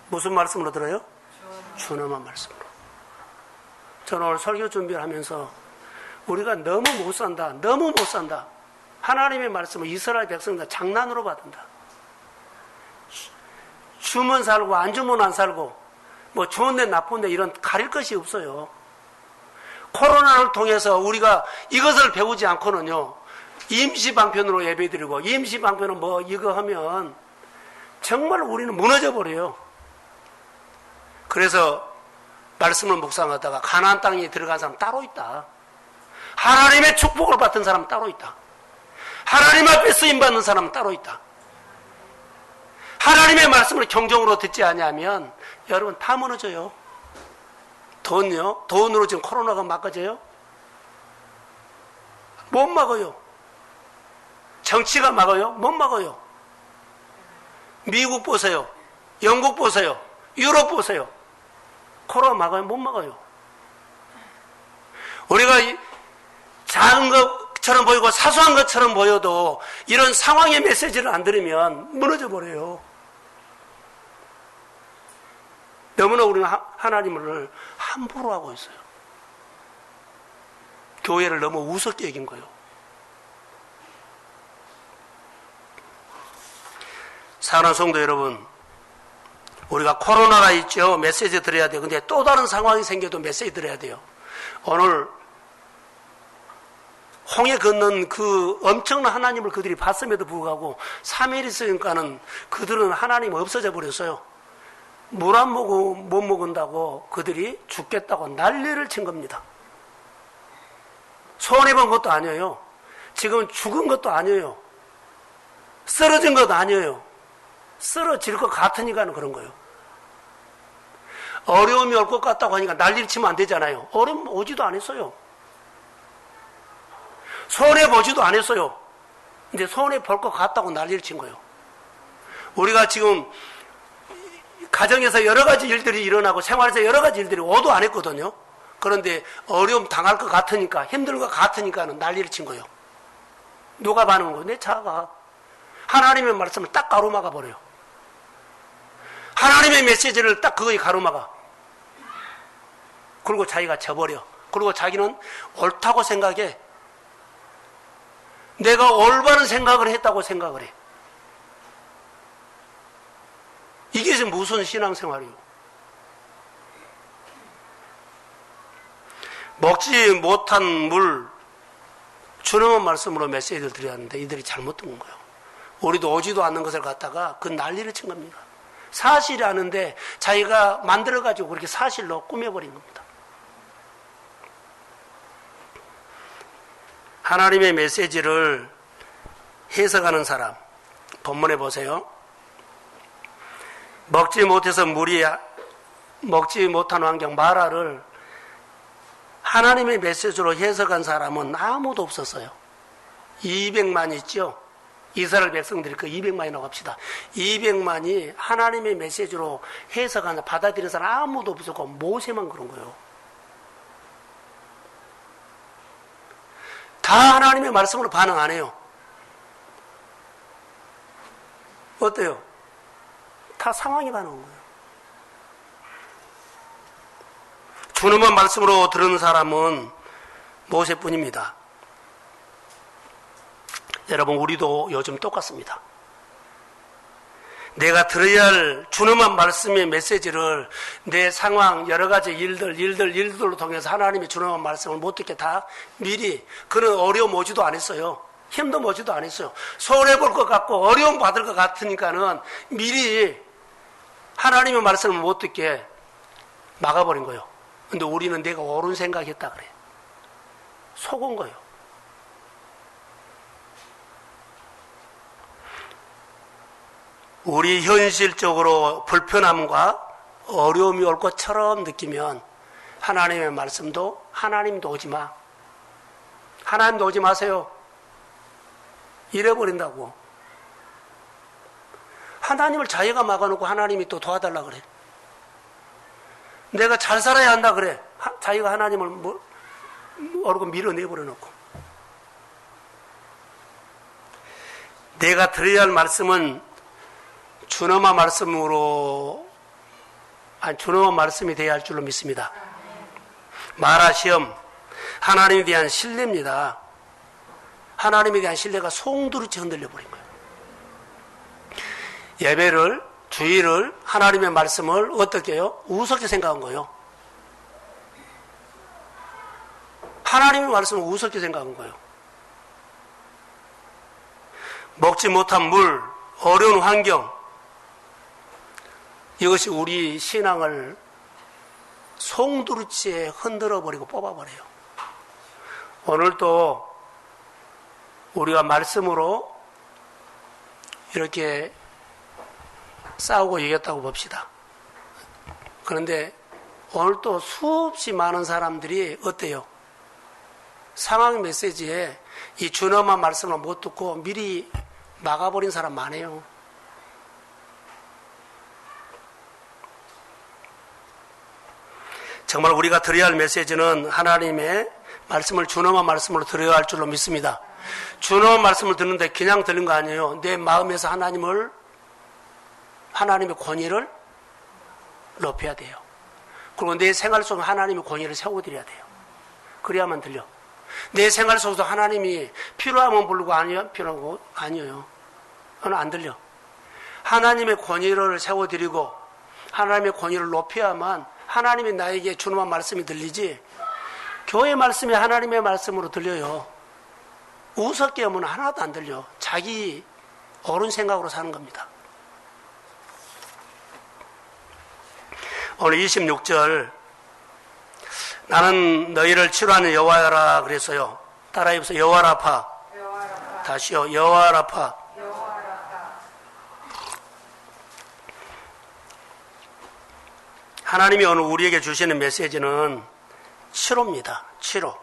무슨 말씀으로 들어요? 준엄한 말씀으로. 저는 오늘 설교 준비를 하면서 우리가 너무 못 산다. 너무 못 산다. 하나님의 말씀을 이스라엘 백성들 장난으로 받는다. 주면 살고 안 주면 안 살고 뭐 좋은데 나쁜데 이런 가릴 것이 없어요. 코로나를 통해서 우리가 이것을 배우지 않고는요, 임시방편으로 예배드리고, 임시방편은 뭐 이거 하면 정말 우리는 무너져 버려요. 그래서 말씀을 묵상하다가 가나안 땅에 들어간 사람 따로 있다. 하나님의 축복을 받은 사람 따로 있다. 하나님 앞에 쓰임받는 사람 따로 있다. 하나님의 말씀을 경종으로 듣지 않으면 여러분 다 무너져요. 돈요? 돈으로 지금 코로나가 막아져요? 못 막아요. 정치가 막아요? 못 막아요. 미국 보세요. 영국 보세요. 유럽 보세요. 코로나 막아요? 못 막아요. 우리가 작은 것처럼 보이고 사소한 것처럼 보여도 이런 상황의 메시지를 안 들으면 무너져 버려요. 너무나 우리는 하나님을 함부로 하고 있어요. 교회를 너무 우습게 여긴 거예요. 사랑하는 성도 여러분, 우리가 코로나가 있죠. 메시지 드려야 돼요. 근데 또 다른 상황이 생겨도 메시지 드려야 돼요. 오늘 홍해 건넌 그 엄청난 하나님을 그들이 봤음에도 불구하고 3일 있으니까는 그들은 하나님 없어져 버렸어요. 물 안 먹고 못 먹는다고 그들이 죽겠다고 난리를 친 겁니다. 손해본 것도 아니에요. 지금 죽은 것도 아니에요. 쓰러진 것도 아니에요. 쓰러질 것 같으니까 그런 거예요. 어려움이 올 것 같다고 하니까 난리를 치면 안 되잖아요. 어려움 오지도 않았어요. 손해보지도 않았어요. 이제 손해볼 것 같다고 난리를 친 거예요. 우리가 지금 가정에서 여러 가지 일들이 일어나고 생활에서 여러 가지 일들이 오도 안 했거든요. 그런데 어려움 당할 것 같으니까, 힘들 것 같으니까는 난리를 친 거예요. 누가 반응한 거예요? 내 자아가. 하나님의 말씀을 딱 가로막아 버려요. 하나님의 메시지를 딱 그거에 가로막아. 그리고 자기가 져버려. 그리고 자기는 옳다고 생각해. 내가 올바른 생각을 했다고 생각을 해. 이게 지금 무슨 신앙생활이에요? 먹지 못한 물, 주님의 말씀으로 메시지를 드려야 하는데 이들이 잘못 듣는 거예요. 우리도 오지도 않는 것을 갖다가 그 난리를 친 겁니다. 사실이 아는데 자기가 만들어가지고 그렇게 사실로 꾸며버린 겁니다. 하나님의 메시지를 해석하는 사람, 본문에 보세요. 먹지 못한 환경 마라를 하나님의 메시지로 해석한 사람은 아무도 없었어요. 200만 있죠. 이스라엘 백성들이 그 200만이라고 합시다. 200만이 하나님의 메시지로 해석하나 받아들인 사람 아무도 없었고 모세만 그런 거예요. 다 하나님의 말씀으로 반응 안 해요. 어때요? 다 상황이 반응한 거예요. 주님의 말씀으로 들은 사람은 모세뿐입니다. 여러분, 우리도 요즘 똑같습니다. 내가 들어야 할 주님의 말씀의 메시지를 내 상황, 여러 가지 일들로 통해서 하나님의 주님의 말씀을 못 듣게 다 미리, 그런 어려움 오지도 않았어요. 힘도 오지도 않았어요. 손해볼 것 같고 어려움 받을 것 같으니까는 미리 하나님의 말씀을 못 듣게 막아버린 거예요. 근데 우리는 내가 옳은 생각했다 그래. 속은 거예요. 우리 현실적으로 불편함과 어려움이 올 것처럼 느끼면 하나님의 말씀도 하나님도 오지 마. 하나님도 오지 마세요. 이래버린다고. 하나님을 자기가 막아놓고 하나님이 또 도와달라 그래. 내가 잘 살아야 한다 그래. 자기가 하나님을 모르고 밀어내버려 놓고. 내가 들어야 할 말씀은 준엄한 말씀이 되어야 할 줄로 믿습니다. 마라시험, 하나님에 대한 신뢰입니다. 하나님에 대한 신뢰가 송두리째 흔들려 버린 거예요. 예배를, 주의를, 하나님의 말씀을 어떻게 해요? 우습게 생각한 거예요. 하나님의 말씀을 우습게 생각한 거예요. 먹지 못한 물, 어려운 환경, 이것이 우리 신앙을 송두리째 흔들어버리고 뽑아버려요. 오늘도 우리가 말씀으로 이렇게 싸우고 이겼다고 봅시다. 그런데 오늘 또 수없이 많은 사람들이 어때요? 상황 메시지에 이 준엄한 말씀을 못 듣고 미리 막아버린 사람 많아요. 정말 우리가 드려야 할 메시지는 하나님의 말씀을 준엄한 말씀으로 드려야 할 줄로 믿습니다. 준엄한 말씀을 듣는데 그냥 들는 거 아니에요. 내 마음에서 하나님의 권위를 높여야 돼요. 그리고 내 생활 속에 하나님의 권위를 세워드려야 돼요. 그래야만 들려. 내 생활 속에서 하나님이 필요하면 부르고 필요하고 아니에요. 그건 안 들려. 하나님의 권위를 세워드리고 하나님의 권위를 높여야만 하나님이 나에게 준엄한 말씀이 들리지, 교회 말씀이 하나님의 말씀으로 들려요. 우습게 하면 하나도 안 들려. 자기 옳은 생각으로 사는 겁니다. 오늘 26절, 나는 너희를 치료하는 여호와라 그랬어요. 따라해보세요. 여호와라파. 다시요. 여호와라파. 하나님이 오늘 우리에게 주시는 메시지는 치료입니다. 치료.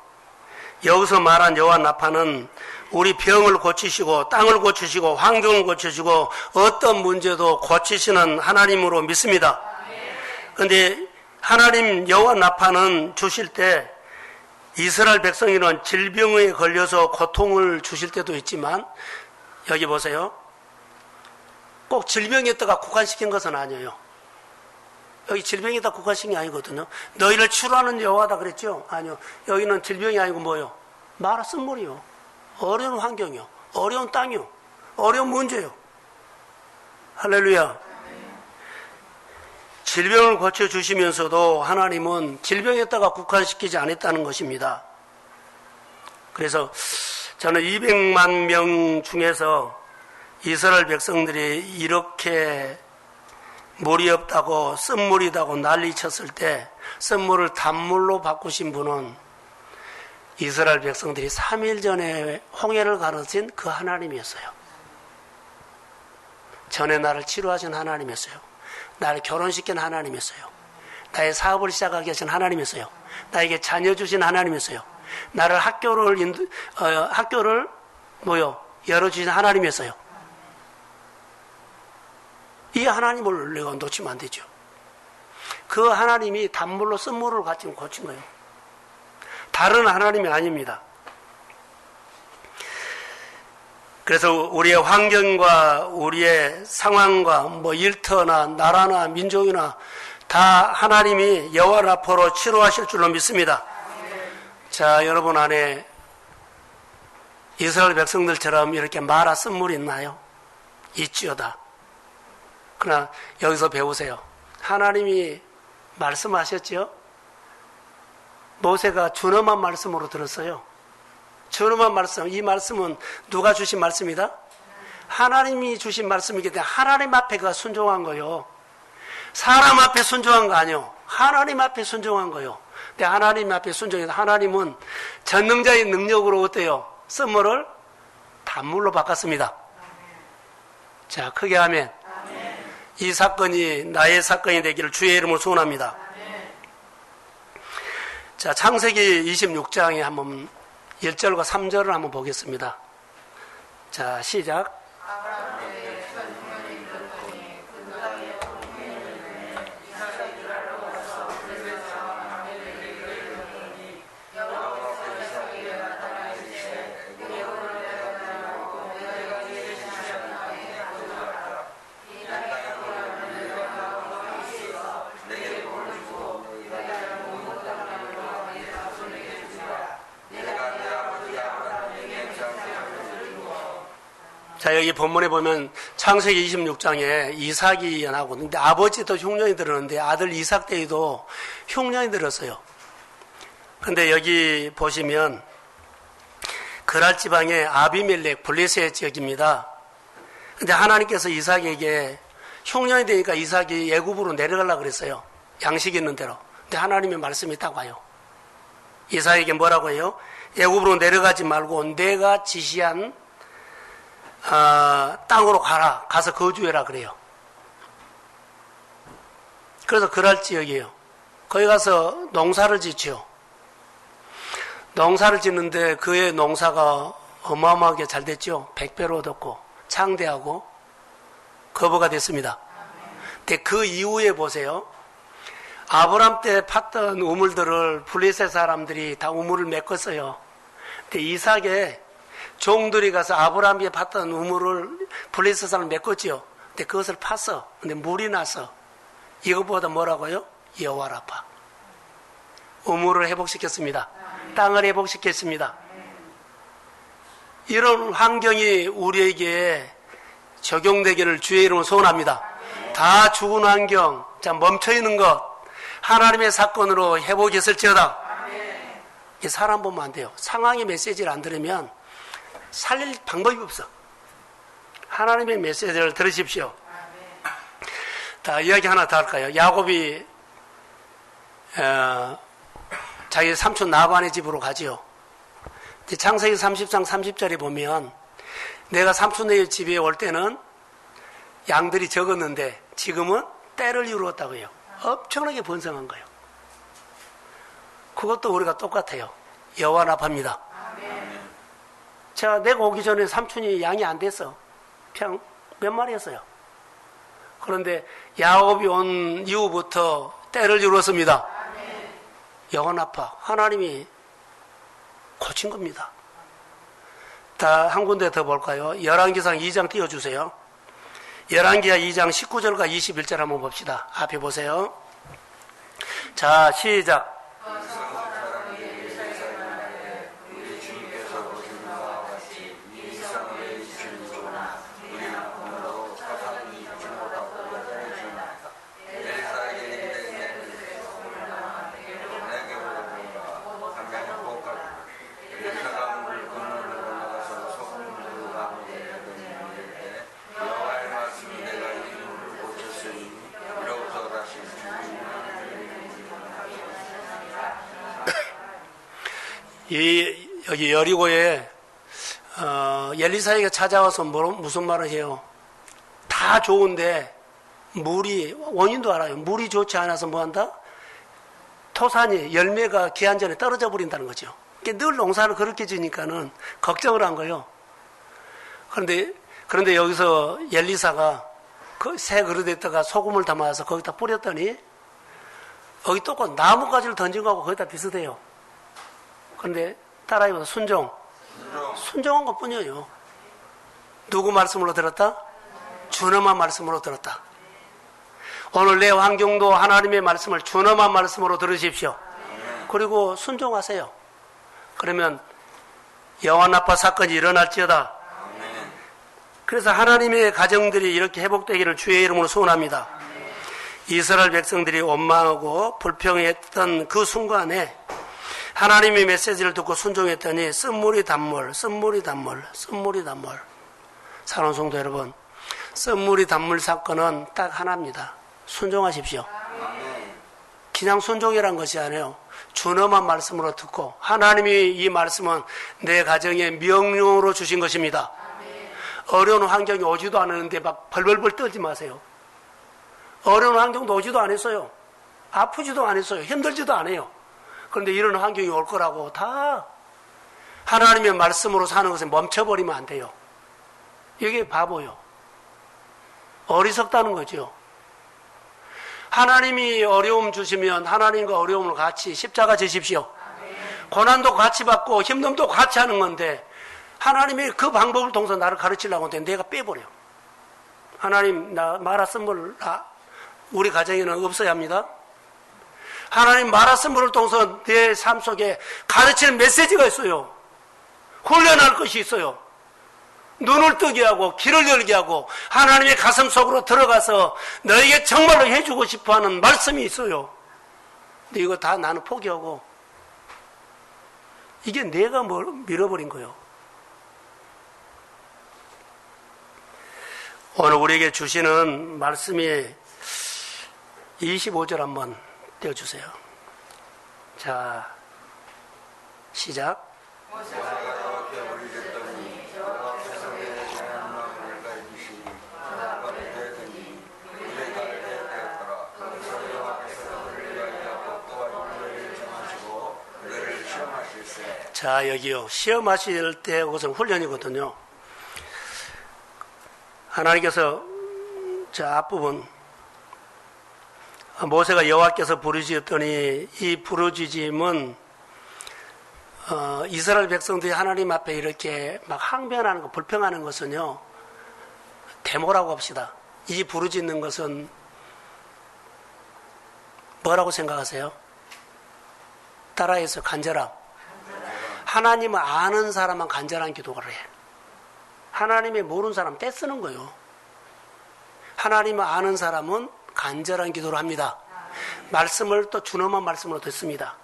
여기서 말한 여호와 라파는 우리 병을 고치시고 땅을 고치시고 환경을 고치시고 어떤 문제도 고치시는 하나님으로 믿습니다. 그런데 하나님 여호와 라파는 주실 때 이스라엘 백성이는 질병에 걸려서 고통을 주실 때도 있지만, 여기 보세요. 꼭 질병에다가 국한시킨 것은 아니에요. 여기 질병에다 국한시킨 게 아니거든요. 너희를 치료하는 여호와다 그랬죠? 아니요. 여기는 질병이 아니고 뭐요? 마라 쓴물이요. 어려운 환경이요. 어려운 땅이요. 어려운 문제요. 할렐루야. 질병을 고쳐주시면서도 하나님은 질병에다가 국한시키지 않았다는 것입니다. 그래서 저는 200만 명 중에서 이스라엘 백성들이 이렇게 물이 없다고 쓴물이다고 난리쳤을 때 쓴물을 단물로 바꾸신 분은 이스라엘 백성들이 3일 전에 홍해를 가르친 그 하나님이었어요. 전에 나를 치료하신 하나님이었어요. 나를 결혼시킨 하나님이었어요. 나의 사업을 시작하게 하신 하나님이었어요. 나에게 자녀 주신 하나님이었어요. 나를 학교를 열어주신 하나님이었어요. 이 하나님을 내가 놓치면 안 되죠. 그 하나님이 단물로 쓴물을 같이 고친 거예요. 다른 하나님이 아닙니다. 그래서 우리의 환경과 우리의 상황과 일터나 나라나 민족이나 다 하나님이 여호와 라파로 치료하실 줄로 믿습니다. 자, 여러분 안에 이스라엘 백성들처럼 이렇게 마라 쓴물이 있나요? 있지요다. 그러나 여기서 배우세요. 하나님이 말씀하셨죠? 모세가 준엄한 말씀으로 들었어요. 준엄한 말씀, 이 말씀은 누가 주신 말씀이다? 하나님이 주신 말씀이기 때문에 하나님 앞에 그가 순종한 거요. 사람 앞에 순종한 거 아니요. 하나님 앞에 순종한 거요. 근데 하나님 앞에 순종해서 하나님은 전능자의 능력으로 어때요? 쓴물을 단물로 바꿨습니다. 자, 크게 하면 이 사건이 나의 사건이 되기를 주의 이름으로 소원합니다. 자, 창세기 26장에 한번 1절과 3절을 한번 보겠습니다. 자, 시작. 자, 여기 본문에 보면 창세기 26장에 이삭이 나오고, 근데 아버지도 흉년이 들었는데 아들 이삭 때에도 흉년이 들었어요. 근데 여기 보시면 그랄 지방의 아비멜렉 블레셋 지역입니다. 근데 하나님께서 이삭에게 흉년이 되니까 이삭이 애굽으로 내려가려고 그랬어요. 양식 있는 대로. 근데 하나님의 말씀이 딱 와요. 이삭에게 뭐라고 해요? 애굽으로 내려가지 말고 내가 지시한 땅으로 가라. 가서 거주해라 그래요. 그래서 그랄 지역이에요. 거기 가서 농사를 짓죠. 농사를 짓는데 그의 농사가 어마어마하게 잘 됐죠. 100배로 얻었고 창대하고 거부가 됐습니다. 근데 그 이후에 보세요. 아브람 때 팠던 우물들을 블레셋 사람들이 다 우물을 메꿨어요. 근데 이삭의 종들이 가서 아브람이 팠던 우물을 블레셋 사람 메꿨지요. 근데 그것을 팠어. 근데 물이 나서 이것보다 뭐라고요? 여호와라파. 우물을 회복시켰습니다. 땅을 회복시켰습니다. 이런 환경이 우리에게 적용되기를 주의 이름으로 소원합니다. 다 죽은 환경, 자 멈춰있는 것 하나님의 사건으로 회복했을지어다. 사람 보면 안 돼요. 상황의 메시지를 안 들으면 살릴 방법이 없어. 하나님의 메시지를 들으십시오. 자, 이야기 하나 더 할까요? 야곱이 자기 삼촌 나반의 집으로 가지요. 창세기 30장 30절에 보면 내가 삼촌의 집에 올 때는 양들이 적었는데 지금은 떼를 이루었다고 해요. 엄청나게 번성한 거예요. 그것도 우리가 똑같아요. 여호와 나파입니다. 제가 내가 오기 전에 삼촌이 양이 안 됐어. 그냥 몇 마리였어요. 그런데 야곱이 온 이후부터 떼를 이루었습니다. 여호와 나파. 하나님이 고친 겁니다. 다 한 군데 더 볼까요? 열왕기상 2장 띄워주세요. 열왕기하 2장 19절과 21절 한번 봅시다. 앞에 보세요. 자, 시작. 여기 여리고에 엘리사에게 찾아와서 무슨 말을 해요? 다 좋은데 물이, 원인도 알아요. 물이 좋지 않아서 뭐한다? 토산이, 열매가 기한 전에 떨어져 버린다는 거죠. 늘 농사를 그렇게 지니까는 걱정을 한 거예요. 그런데 여기서 엘리사가 그 새 그릇에다가 소금을 담아서 거기다 뿌렸더니 여기 또 나뭇가지를 던진 거하고 거기다 비슷해요. 그런데 따라해보자. 순종한 것 뿐이에요. 누구 말씀으로 들었다? 준엄한 말씀으로 들었다. 오늘 내 환경도 하나님의 말씀을 준엄한 말씀으로 들으십시오. 그리고 순종하세요. 그러면 여호와 나파 사건이 일어날지어다. 그래서 하나님의 가정들이 이렇게 회복되기를 주의 이름으로 소원합니다. 이스라엘 백성들이 원망하고 불평했던 그 순간에 하나님의 메시지를 듣고 순종했더니 쓴물이 단물. 사랑하는 성도 여러분, 쓴물이 단물 사건은 딱 하나입니다. 순종하십시오. 그냥 순종이란 것이 아니에요. 준엄한 말씀으로 듣고 하나님이 이 말씀은 내 가정에 명령으로 주신 것입니다. 어려운 환경이 오지도 않았는데 막 벌벌벌 떨지 마세요. 어려운 환경도 오지도 않았어요. 아프지도 않았어요. 힘들지도 않아요. 그런데 이런 환경이 올 거라고 다 하나님의 말씀으로 사는 것에 멈춰버리면 안 돼요. 이게 바보요. 어리석다는 거죠. 하나님이 어려움 주시면 하나님과 어려움을 같이 십자가 지십시오. 고난도 같이 받고 힘듦도 같이 하는 건데 하나님이 그 방법을 통해서 나를 가르치려고 하는데 내가 빼버려. 하나님, 나 마라 쓴물 우리 가정에는 없어야 합니다. 하나님 마라 쓴물을 통해서 내 삶 속에 가르치는 메시지가 있어요. 훈련할 것이 있어요. 눈을 뜨게 하고 귀를 열게 하고 하나님의 가슴 속으로 들어가서 너에게 정말로 해주고 싶어하는 말씀이 있어요. 근데 이거 다 나는 포기하고 이게 내가 밀어버린 거예요. 오늘 우리에게 주시는 말씀이 25절 한번 띄워주세요. 자, 시작. 자, 여기요. 시험하실 때 그것은 훈련이거든요. 하나님께서 저 앞부분 모세가 여호와께서 부르짖었더니 이 부르짖음은 이스라엘 백성들이 하나님 앞에 이렇게 막 항변하는 거, 불평하는 것은요, 데모라고 합시다. 이 부르짖는 것은 뭐라고 생각하세요? 따라해서 간절함. 하나님을 아는 사람만 간절한 기도를 해. 하나님의 모르는 사람 떼쓰는 거예요. 하나님을 아는 사람은 간절한 기도를 합니다. 말씀을 또 준엄한 말씀으로 듣습니다.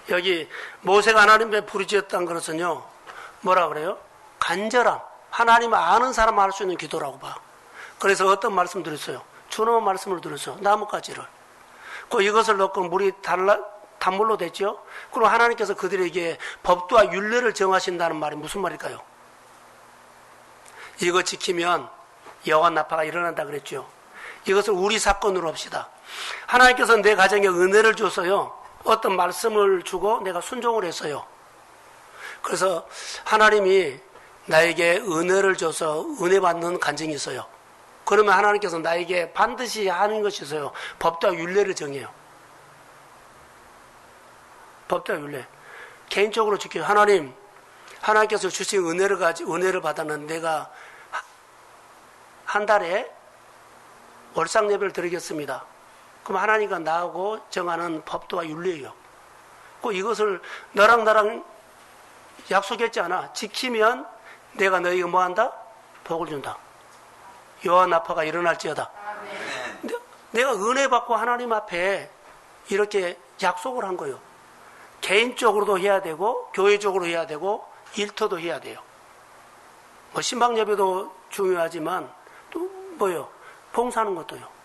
여기 모세가 하나님의 부르짖었다는 것은요, 뭐라 그래요? 간절함. 하나님을 아는 사람만 할 수 있는 기도라고 봐. 그래서 어떤 말씀 들었어요? 준엄한 말씀을 들었어요. 나뭇가지를. 이것을 넣고 물이 단물로 됐죠? 그럼 하나님께서 그들에게 법도와 율례를 정하신다는 말이 무슨 말일까요? 이거 지키면 여호와 나파가 일어난다 그랬죠. 이것을 우리 사건으로 합시다. 하나님께서 내 가정에 은혜를 줘서요, 어떤 말씀을 주고 내가 순종을 했어요. 그래서 하나님이 나에게 은혜를 줘서 은혜 받는 간증이 있어요. 그러면 하나님께서 나에게 반드시 하는 것이 있어요. 법도와 율례를 정해요. 법도와 율례. 개인적으로 지켜요. 하나님께서 주신 은혜를 받았는데 내가 한 달에 월상 예배를 드리겠습니다. 그럼 하나님과 나하고 정하는 법도와 율례예요. 이것을 너랑 나랑 약속했지 않아. 지키면 내가 너에게 뭐한다? 복을 준다. 여호와 나파가 일어날지어다. 내가 은혜 받고 하나님 앞에 이렇게 약속을 한 거예요. 개인적으로도 해야 되고 교회적으로 해야 되고 일터도 해야 돼요. 신방 예배도 중요하지만 또 뭐요? 봉사하는 것도요.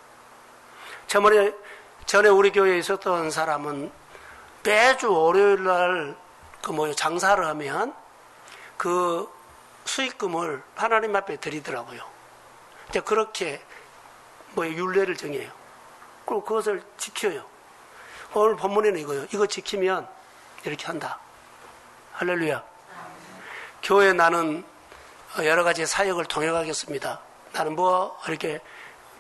전에 우리 교회에 있었던 사람은 매주 월요일 날 장사를 하면 그 수익금을 하나님 앞에 드리더라고요. 그렇게 율례를 정해요. 그리고 그것을 지켜요. 오늘 본문에는 이거요. 이거 지키면 이렇게 한다. 할렐루야. 교회 나는 여러 가지 사역을 통역하겠습니다. 나는 이렇게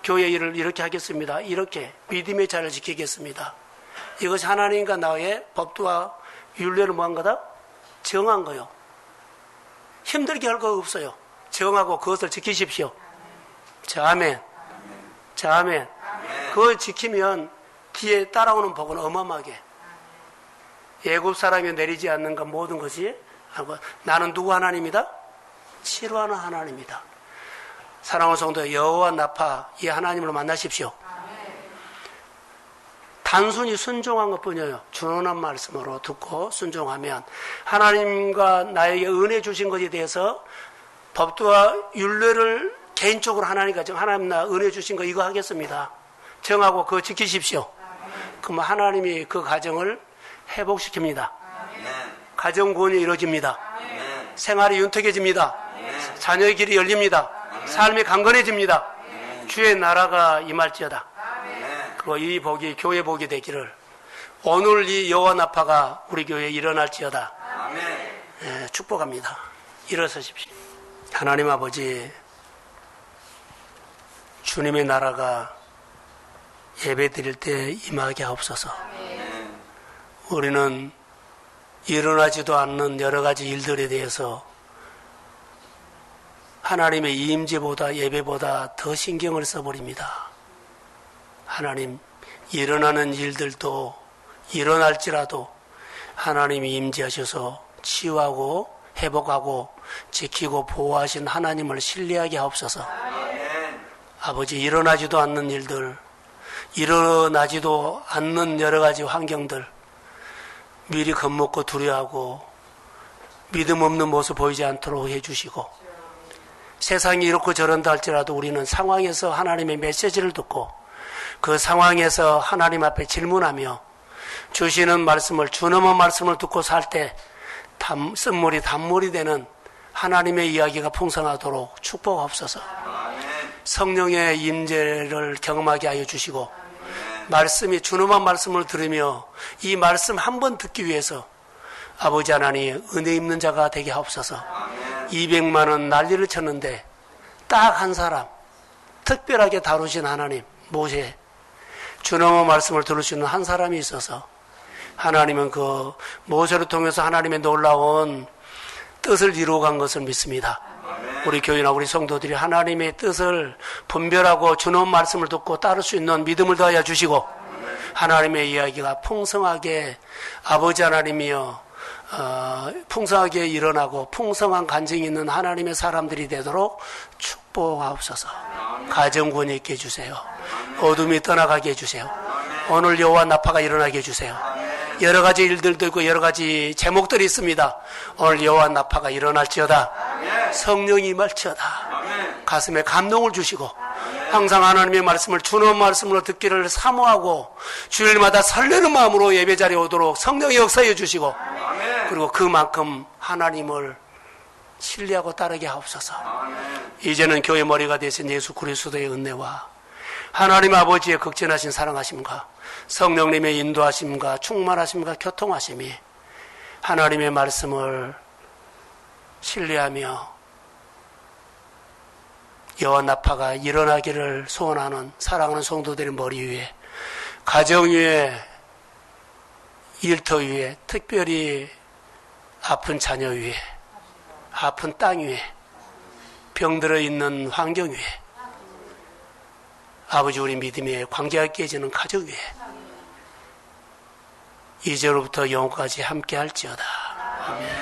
교회 일을 이렇게 하겠습니다. 이렇게 믿음의 자를 지키겠습니다. 이것이 하나님과 나의 법도와 율례를 뭐한 거다? 정한 거요. 힘들게 할 거 없어요. 정하고 그것을 지키십시오. 자, 아멘. 자, 아멘. 그걸 지키면 뒤에 따라오는 복은 어마어마하게. 애굽 사람이 내리지 않는 것 모든 것이 나는 누구 하나님이다? 치료하는 하나님이다. 사랑하는 성도, 여호와 나파 이 하나님을 만나십시오. 단순히 순종한 것뿐이에요. 준엄한 말씀으로 듣고 순종하면 하나님과 나에게 은혜 주신 것에 대해서 법도와 율례를 개인적으로 하나님 나 은혜 주신 거 이거 하겠습니다. 정하고 그거 지키십시오. 그럼 하나님이 그 가정을 회복시킵니다. 가정 구원이 이루어집니다. 생활이 윤택해집니다. 자녀의 길이 열립니다. 삶이 강건해집니다. 주의 나라가 임할지어다. 그리고 이 복이 교회 복이 되기를 오늘 이 여호와 나파가 우리 교회에 일어날지어다. 축복합니다. 일어서십시오. 하나님 아버지, 주님의 나라가 예배 드릴 때 임하게 하옵소서. 우리는 일어나지도 않는 여러 가지 일들에 대해서 하나님의 임재보다 예배보다 더 신경을 써버립니다. 하나님, 일어나는 일들도 일어날지라도 하나님이 임재하셔서 치유하고 회복하고 지키고 보호하신 하나님을 신뢰하게 하옵소서. 아버지, 일어나지도 않는 일들, 일어나지도 않는 여러 가지 환경들, 미리 겁먹고 두려워하고 믿음 없는 모습 보이지 않도록 해주시고, 세상이 이렇고 저런다 할지라도 우리는 상황에서 하나님의 메시지를 듣고 그 상황에서 하나님 앞에 질문하며 주시는 말씀을, 주넘은 말씀을 듣고 살 때 쓴물이 단물이 되는 하나님의 이야기가 풍성하도록 축복하옵소서. 성령의 임재를 경험하게 하여 주시고, 말씀이 준엄한 말씀을 들으며 이 말씀 한 번 듣기 위해서 아버지 하나님 은혜 입는 자가 되게 하옵소서. 200만은 난리를 쳤는데 딱 한 사람 특별하게 다루신 하나님 모세, 준엄한 말씀을 들을 수 있는 한 사람이 있어서 하나님은 그 모세를 통해서 하나님의 놀라운 뜻을 이루어간 것을 믿습니다. 우리 교회나 우리 성도들이 하나님의 뜻을 분별하고 준엄한 말씀을 듣고 따를 수 있는 믿음을 더하여 주시고, 하나님의 이야기가 풍성하게 아버지 하나님이여 풍성하게 일어나고 풍성한 간증이 있는 하나님의 사람들이 되도록 축복하옵소서. 가정권이 있게 해주세요. 어둠이 떠나가게 해주세요. 오늘 여호와 나파가 일어나게 해주세요. 여러 가지 일들도 있고 여러 가지 제목들이 있습니다. 오늘 여호와 나파가 일어날지어다. 성령이 임할지어다. 가슴에 감동을 주시고 항상 하나님의 말씀을 준엄한 말씀으로 듣기를 사모하고 주일마다 설레는 마음으로 예배자리에 오도록 성령이 역사해 주시고, 그리고 그만큼 하나님을 신뢰하고 따르게 하옵소서. 이제는 교회 머리가 되신 예수 그리스도의 은혜와 하나님 아버지의 극진하신 사랑하심과 성령님의 인도하심과 충만하심과 교통하심이 하나님의 말씀을 신뢰하며 여호와 나파가 일어나기를 소원하는 사랑하는 성도들의 머리 위에, 가정 위에, 일터 위에, 특별히 아픈 자녀 위에, 아픈 땅 위에, 병들어 있는 환경 위에, 아버지 우리 믿음의 관계가 깨지는 가정 위에 이제로부터 영원까지 함께 할지어다. 아멘.